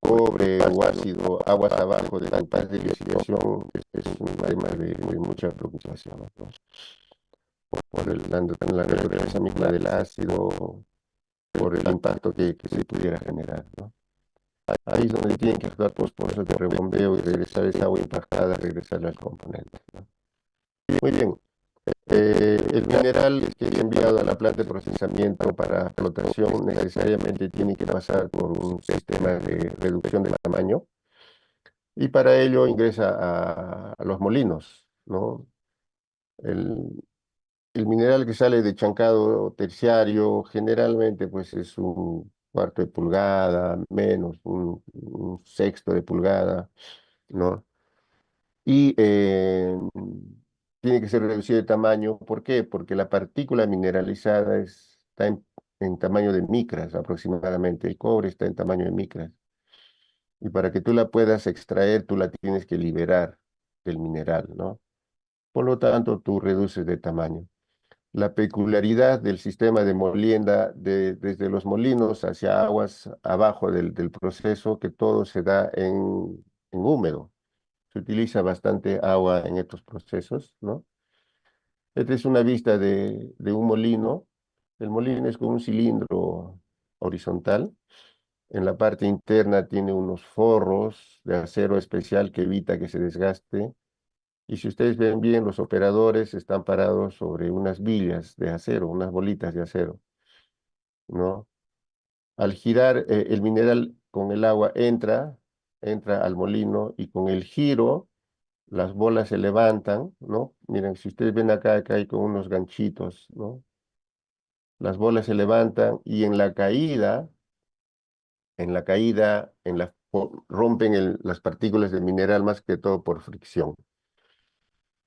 cobre o ácido, aguas abajo de tu parte de lixiviación, es un tema de mucha preocupación, ¿no? La naturaleza misma del ácido, por el impacto que se pudiera generar, ¿no? Ahí es donde tienen que actuar pues, por eso de rebombeo y regresar esa agua impactada, regresarla al componente, ¿no? Muy bien. El mineral que es enviado a la planta de procesamiento para flotación necesariamente tiene que pasar por un sistema de reducción de tamaño y para ello ingresa a los molinos, ¿no? El, el mineral que sale de chancado terciario generalmente pues es un cuarto de pulgada, menos, un sexto de pulgada, ¿no? Y tiene que ser reducido de tamaño. ¿Por qué? Porque la partícula mineralizada está en tamaño de micras aproximadamente. El cobre está en tamaño de micras. Y para que tú la puedas extraer, tú la tienes que liberar del mineral, ¿no? Por lo tanto, tú reduces de tamaño. La peculiaridad del sistema de molienda, desde los molinos hacia aguas abajo del proceso, que todo se da en húmedo. Se utiliza bastante agua en estos procesos, ¿no? Esta es una vista de un molino. El molino es como un cilindro horizontal. En la parte interna tiene unos forros de acero especial que evita que se desgaste. Y si ustedes ven bien, los operadores están parados sobre unas billas de acero, unas bolitas de acero, ¿no? Al girar, el mineral con el agua entra al molino y con el giro las bolas se levantan, ¿no? Miren, si ustedes ven acá hay con unos ganchitos, ¿no? Las bolas se levantan y rompen las partículas del mineral más que todo por fricción.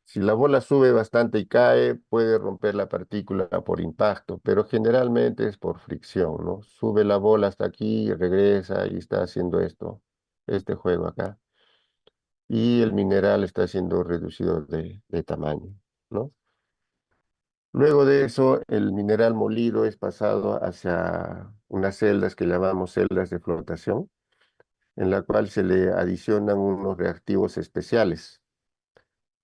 Si la bola sube bastante y cae, puede romper la partícula por impacto, pero generalmente es por fricción, ¿no? Sube la bola hasta aquí, regresa y está haciendo este juego acá. Y el mineral está siendo reducido de tamaño, ¿no? Luego de eso, el mineral molido es pasado hacia unas celdas que llamamos celdas de flotación, en la cual se le adicionan unos reactivos especiales,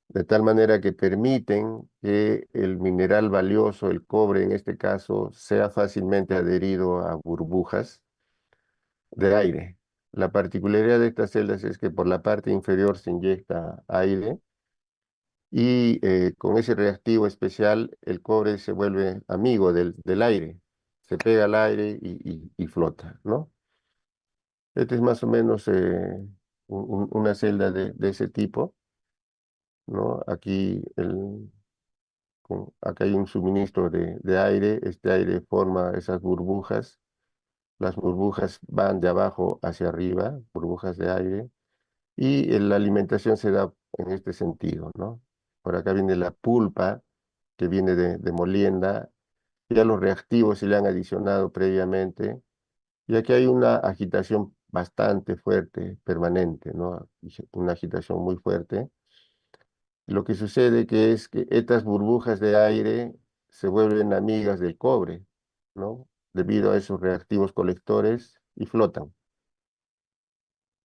de tal manera que permiten que el mineral valioso, el cobre en este caso, sea fácilmente adherido a burbujas de aire. La particularidad de estas celdas es que por la parte inferior se inyecta aire y con ese reactivo especial el cobre se vuelve amigo del aire, se pega al aire y flota, ¿no? Este es más o menos una celda de ese tipo, ¿no? Acá hay un suministro de aire, este aire forma esas burbujas, las burbujas van de abajo hacia arriba, burbujas de aire, y la alimentación se da en este sentido, ¿no? Por acá viene la pulpa, que viene de molienda, ya los reactivos se le han adicionado previamente, y aquí hay una agitación bastante fuerte, permanente, ¿no? Una agitación muy fuerte. Lo que sucede es que estas burbujas de aire se vuelven amigas del cobre, ¿no? Debido a esos reactivos colectores y flotan.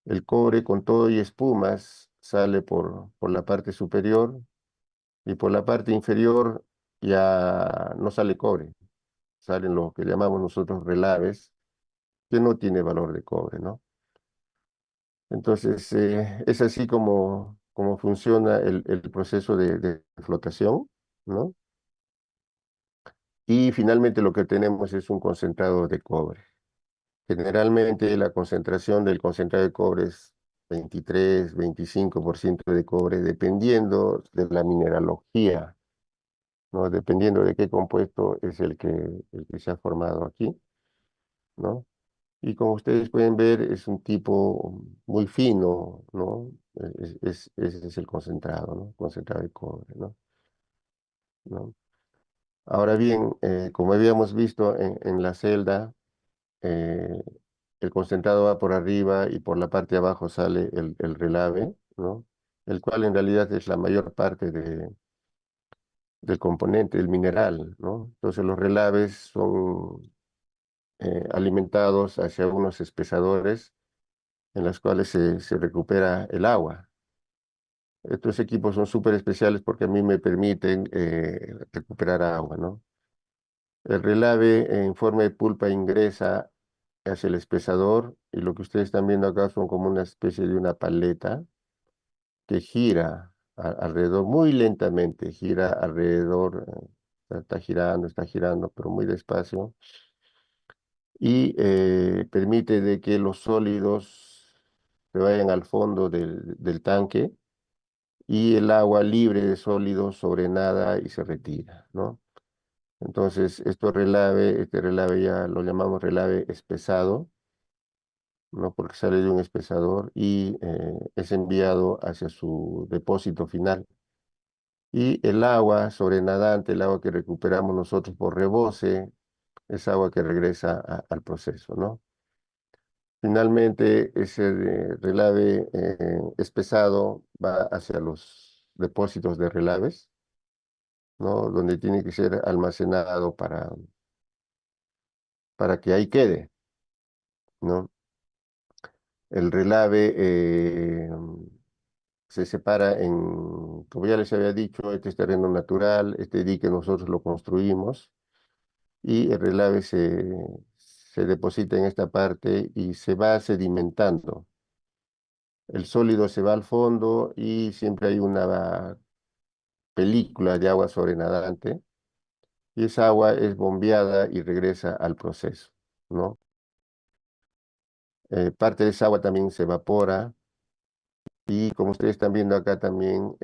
El cobre con todo y espumas sale por la parte superior y por la parte inferior ya no sale cobre, salen lo que llamamos nosotros relaves, que no tiene valor de cobre, ¿no? Entonces, es así como funciona el proceso de flotación, ¿no? Y finalmente lo que tenemos es un concentrado de cobre. Generalmente la concentración del concentrado de cobre es 23-25% de cobre, dependiendo de la mineralogía, ¿no? Dependiendo de qué compuesto es el que se ha formado aquí, ¿no? Y como ustedes pueden ver, es un tipo muy fino, ¿no? Ese es el concentrado, ¿no? Concentrado de cobre, ¿no? Ahora bien, como habíamos visto en la celda, eh, el concentrado va por arriba y por la parte de abajo sale el relave, ¿no? El cual en realidad es la mayor parte del componente, del mineral, ¿no? Entonces los relaves son alimentados hacia unos espesadores en los cuales se recupera el agua. Estos equipos son súper especiales porque a mí me permiten recuperar agua, ¿no? El relave en forma de pulpa ingresa hacia el espesador y lo que ustedes están viendo acá son como una especie de una paleta que gira alrededor, muy lentamente, gira alrededor, está girando, pero muy despacio y permite de que los sólidos se vayan al fondo del tanque y el agua libre de sólidos sobrenada y se retira, ¿no? Entonces, este relave ya lo llamamos relave espesado, ¿no? Porque sale de un espesador y es enviado hacia su depósito final. Y el agua sobrenadante, el agua que recuperamos nosotros por rebose, es agua que regresa al proceso, ¿no? Finalmente, ese relave espesado va hacia los depósitos de relaves, ¿no? Donde tiene que ser almacenado para que ahí quede, ¿no? El relave se separa como ya les había dicho, este es terreno natural, este dique nosotros lo construimos y el relave se deposita en esta parte y se va sedimentando. El sólido se va al fondo y siempre hay una película de agua sobrenadante y esa agua es bombeada y regresa al proceso, ¿no? Parte de esa agua también se evapora Y como ustedes están viendo acá también,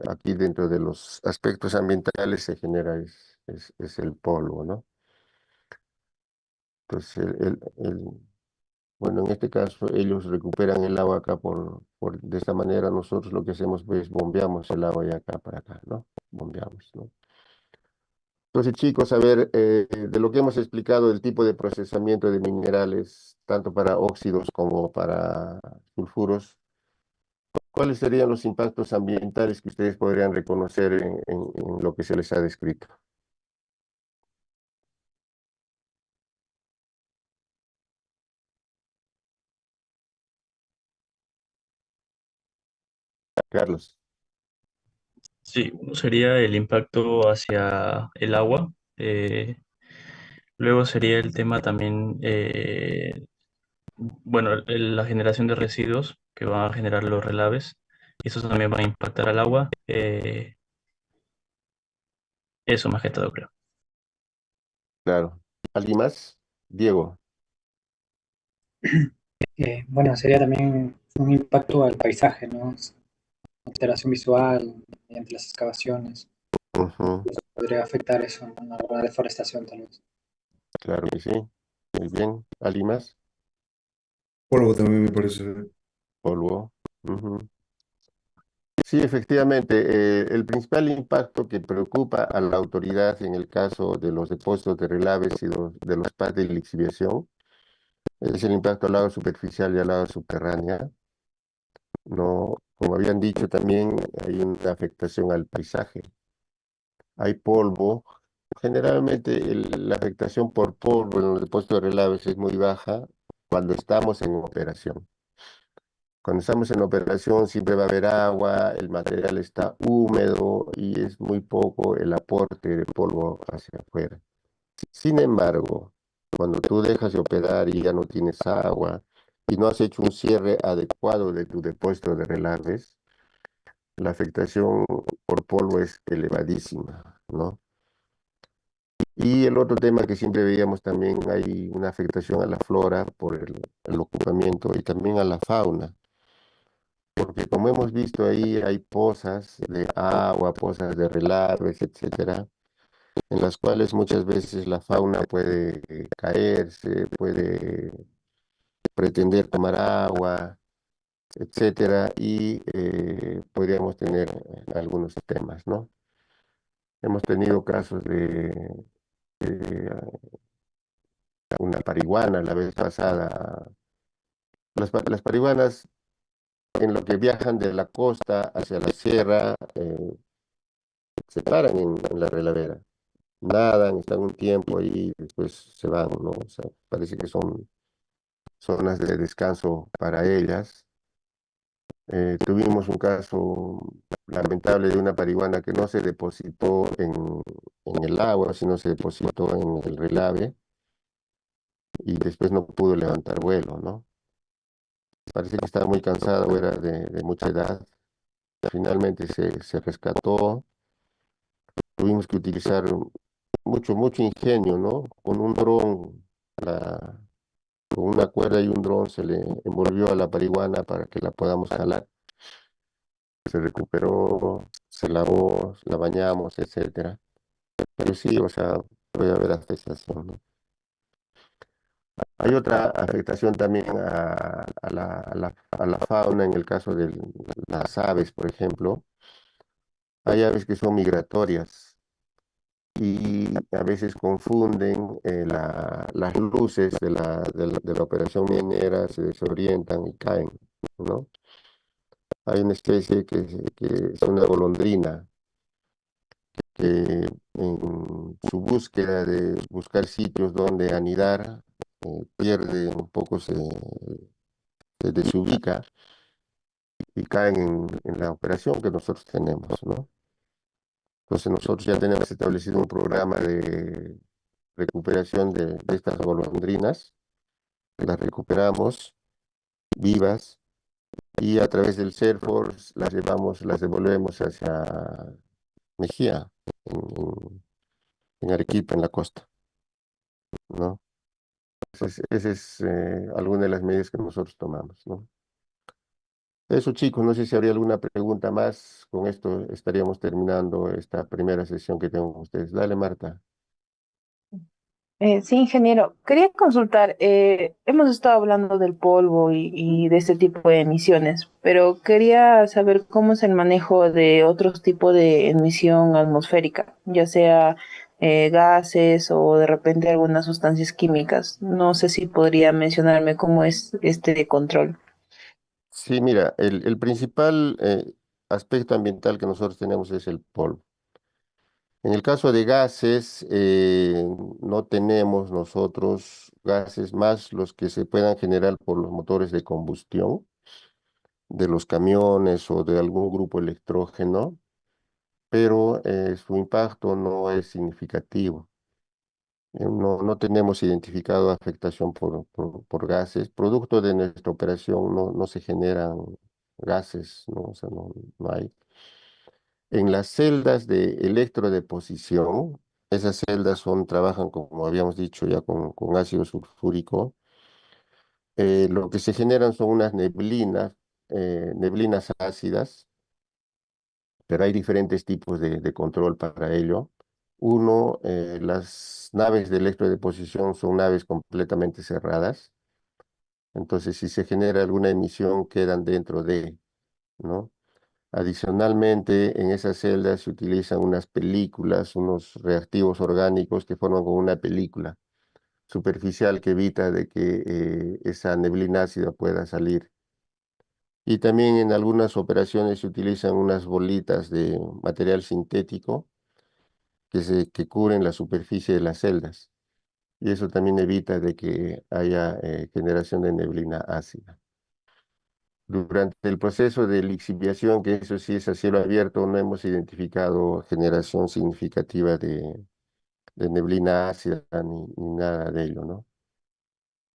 aquí dentro de los aspectos ambientales se genera es el polvo, ¿no? Entonces, bueno, en este caso ellos recuperan el agua acá de esta manera nosotros lo que hacemos pues bombeamos el agua de acá para acá, ¿no? Bombeamos, ¿no? Entonces, chicos, a ver, de lo que hemos explicado, el tipo de procesamiento de minerales, tanto para óxidos como para sulfuros, ¿cuáles serían los impactos ambientales que ustedes podrían reconocer en lo que se les ha descrito? Carlos. Sí, uno sería el impacto hacia el agua. Luego sería el tema también, bueno, la generación de residuos que van a generar los relaves. Y esos también van a impactar al agua. Eso más que todo, creo. Claro. ¿Alguien más? Diego. Bueno, sería también un impacto al paisaje, ¿no? Alteración visual mediante las excavaciones. Ujú, Podría afectar eso, ¿no? Una deforestación tal vez. claro que sí. Muy bien. ¿Alguien más? Polvo también me parece. Polvo. Ujú. Sí, efectivamente, el principal impacto que preocupa a la autoridad en el caso de los depósitos de relaves y de los pads de lixiviación es el impacto al agua superficial y al agua subterránea. No, como habían dicho también, hay una afectación al paisaje. Hay polvo. Generalmente la afectación por polvo en los depósitos de relaves es muy baja cuando estamos en operación. Cuando estamos en operación siempre va a haber agua, el material está húmedo y es muy poco el aporte de polvo hacia afuera. Sin embargo, cuando tú dejas de operar y ya no tienes agua y no has hecho un cierre adecuado de tu depósito de relaves, la afectación por polvo es elevadísima, ¿no? Y el otro tema que siempre veíamos también, hay una afectación a la flora por el ocupamiento y también a la fauna. Porque como hemos visto ahí, hay pozas de agua, pozas de relaves, etcétera, en las cuales muchas veces la fauna puede caerse, puede pretender tomar agua, etcétera, y podríamos tener algunos temas, ¿no? Hemos tenido casos de una parihuana la vez pasada. Las parihuanas, en lo que viajan de la costa hacia la sierra, se paran en la relavera. Nadan, están un tiempo ahí, después se van, ¿no? O sea, parece que son zonas de descanso para ellas. Tuvimos un caso lamentable de una parihuana que no se depositó en el agua, sino se depositó en el relave y después no pudo levantar vuelo, ¿no? Parece que estaba muy cansada o era de mucha edad. Finalmente se rescató. Tuvimos que utilizar mucho ingenio, ¿no? Con un dron, con una cuerda y un dron se le envolvió a la parihuana para que la podamos jalar. Se recuperó, se lavó, la bañamos, etcétera. Pero sí, o sea, puede haber afectación, ¿no? Hay otra afectación también a la fauna en el caso de las aves, por ejemplo. Hay aves que son migratorias y a veces confunden las luces de la operación minera, se desorientan y caen, ¿no? Hay una especie que es una golondrina que en su búsqueda de buscar sitios donde anidar, pierde un poco, se desubica y caen en la operación que nosotros tenemos, ¿no? Entonces nosotros ya tenemos establecido un programa de recuperación de estas golondrinas, las recuperamos vivas y a través del Salesforce las llevamos, las devolvemos hacia Mejía, en Arequipa, en la costa, ¿no? Esa es alguna de las medidas que nosotros tomamos, ¿no? Eso, chicos, no sé si habría alguna pregunta más. Con esto estaríamos terminando esta primera sesión que tengo con ustedes. Dale, Marta. Sí, ingeniero, quería consultar, hemos estado hablando del polvo y de este tipo de emisiones, pero quería saber cómo es el manejo de otros tipos de emisión atmosférica, ya sea gases o de repente algunas sustancias químicas. No sé si podría mencionarme cómo es este control. Sí, mira, el principal aspecto ambiental que nosotros tenemos es el polvo. En el caso de gases, no tenemos nosotros gases más los que se puedan generar por los motores de combustión de los camiones o de algún grupo electrógeno, pero su impacto no es significativo. No tenemos identificado afectación por gases. Producto de nuestra operación no se generan gases, ¿no? O sea, no hay. En las celdas de electrodeposición, esas celdas trabajan, como habíamos dicho, ya con ácido sulfúrico. Lo que se generan son unas neblinas ácidas, pero hay diferentes tipos de control para ello. Uno, las naves de electrodeposición son naves completamente cerradas, entonces si se genera alguna emisión quedan dentro ¿no? Adicionalmente, en esas celdas se utilizan unas películas, unos reactivos orgánicos que forman como una película superficial que evita de que esa neblina ácida pueda salir. Y también en algunas operaciones se utilizan unas bolitas de material sintético que cubren la superficie de las celdas. Y eso también evita de que haya generación de neblina ácida. Durante el proceso de lixiviación, que eso sí es a cielo abierto, no hemos identificado generación significativa de neblina ácida ni nada de ello, ¿no?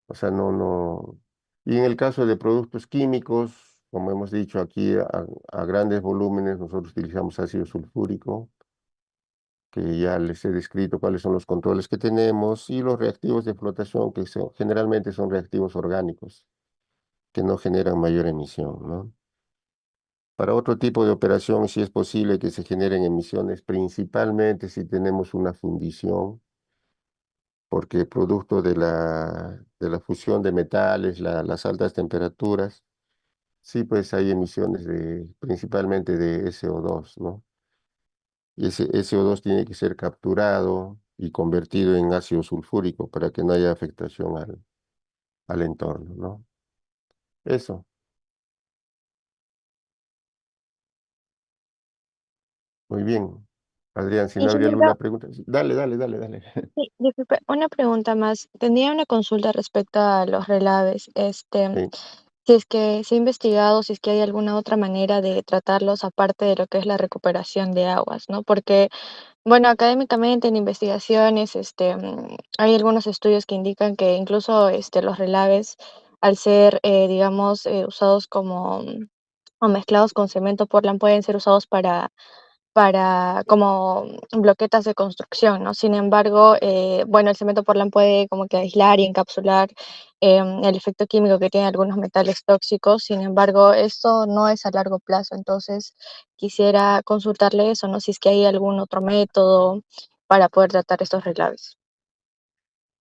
O sea, no. Y en el caso de productos químicos, como hemos dicho aquí, a grandes volúmenes, nosotros utilizamos ácido sulfúrico, que ya les he descrito cuáles son los controles que tenemos, y los reactivos de flotación, que generalmente son reactivos orgánicos, que no generan mayor emisión, ¿no? Para otro tipo de operación, sí es posible que se generen emisiones, principalmente si tenemos una fundición, porque producto de la fusión de metales, las altas temperaturas, sí, pues hay emisiones principalmente de SO2, ¿no? Y ese SO2 tiene que ser capturado y convertido en ácido sulfúrico para que no haya afectación al entorno, ¿no? Eso, muy bien. Adrián, si no habría Ingeniero, alguna pregunta. Sí, dale, dale, dale, dale. sí, disculpe, una pregunta más. Tenía una consulta respecto a los relaves. Sí. Si es que se ha investigado, si es que hay alguna otra manera de tratarlos aparte de lo que es la recuperación de aguas, ¿no? Porque, bueno, académicamente en investigaciones, hay algunos estudios que indican que incluso, los relaves, al ser, digamos, usados como o mezclados con cemento Portland, pueden ser usados como bloquetas de construcción, ¿no? Sin embargo, bueno, el cemento Portland puede como que aislar y encapsular el efecto químico que tienen algunos metales tóxicos. Sin embargo, esto no es a largo plazo. Entonces, quisiera consultarle eso, ¿no? Si es que hay algún otro método para poder tratar estos relaves.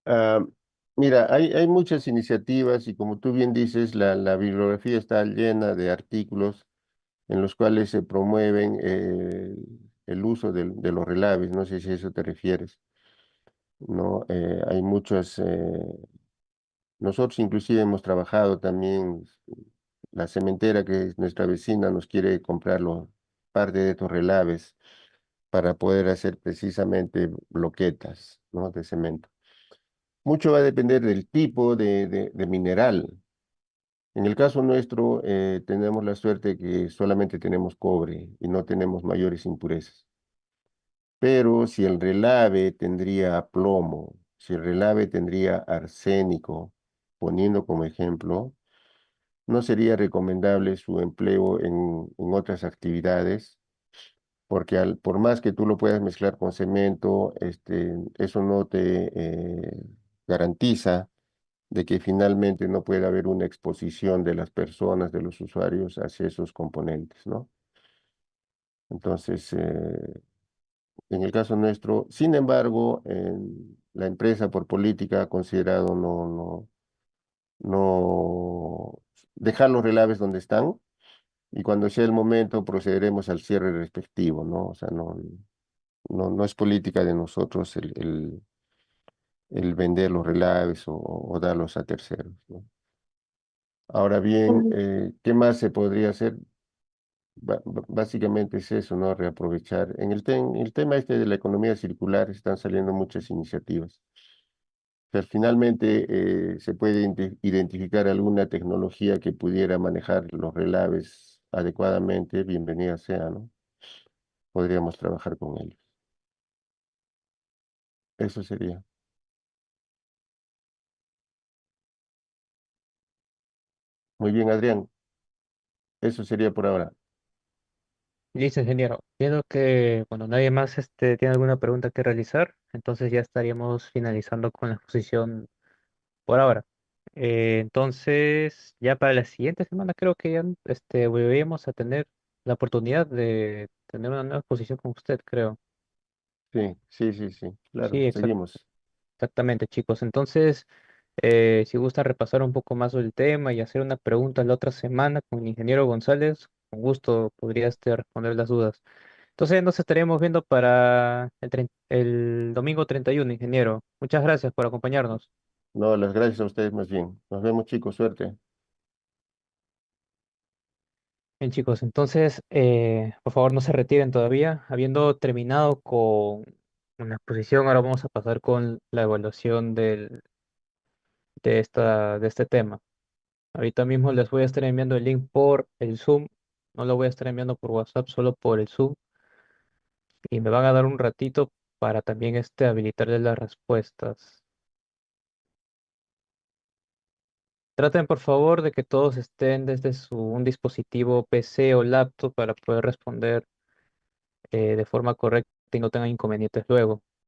Ah, mira, hay muchas iniciativas y como tú bien dices, la bibliografía está llena de artículos en los cuales se promueven el uso de los relaves. No sé si a eso te refieres, ¿no? Hay muchas, nosotros inclusive hemos trabajado también, la cementera que es nuestra vecina nos quiere comprar parte de estos relaves para poder hacer precisamente bloquetas, ¿no? De cemento. Mucho va a depender del tipo de mineral. En el caso nuestro, tenemos la suerte que solamente tenemos cobre y no tenemos mayores impurezas. Pero si el relave tendría plomo, si el relave tendría arsénico, poniendo como ejemplo, no sería recomendable su empleo en otras actividades, porque por más que tú lo puedas mezclar con cemento, eso no te garantiza de que finalmente no puede haber una exposición de las personas, de los usuarios hacia esos componentes, ¿no? Entonces, en el caso nuestro, sin embargo, la empresa por política ha considerado no dejar los relaves donde están y cuando sea el momento procederemos al cierre respectivo, ¿no? O sea, no es política de nosotros el vender los relaves o darlos a terceros, ¿no? Ahora bien, Mm, ¿qué más se podría hacer? Básicamente es eso, ¿no? Reaprovechar. El tema este de la economía circular están saliendo muchas iniciativas. Pero finalmente se puede identificar alguna tecnología que pudiera manejar los relaves adecuadamente, bienvenida sea, ¿no? Podríamos trabajar con ellos. Eso sería. Muy bien, Adrián. Eso sería por ahora. Listo, ingeniero. Viendo que cuando nadie más tiene alguna pregunta que realizar, entonces ya estaríamos finalizando con la exposición por ahora. Entonces, ya para la siguiente semana creo que ya volveríamos a tener la oportunidad de tener una nueva exposición con usted, creo. Sí, sí, sí, sí. Claro, Sí, seguimos. exactamente, chicos. Entonces, si gusta repasar un poco más sobre el tema y hacer una pregunta la otra semana con el ingeniero González, con gusto podría responder las dudas. Entonces nos estaremos viendo para el domingo 31, ingeniero. Muchas gracias por acompañarnos. No, las gracias a ustedes más bien. Nos vemos, chicos. Suerte. Bien, chicos, entonces, por favor, no se retiren todavía. Habiendo terminado con una exposición, ahora vamos a pasar con la evaluación de este tema. Ahorita mismo les voy a estar enviando el link por el Zoom. No lo voy a estar enviando por WhatsApp, solo por el Zoom. Y me van a dar un ratito para también habilitarles las respuestas. Traten por favor de que todos estén desde un dispositivo PC o laptop para poder responder de forma correcta y no tengan inconvenientes luego.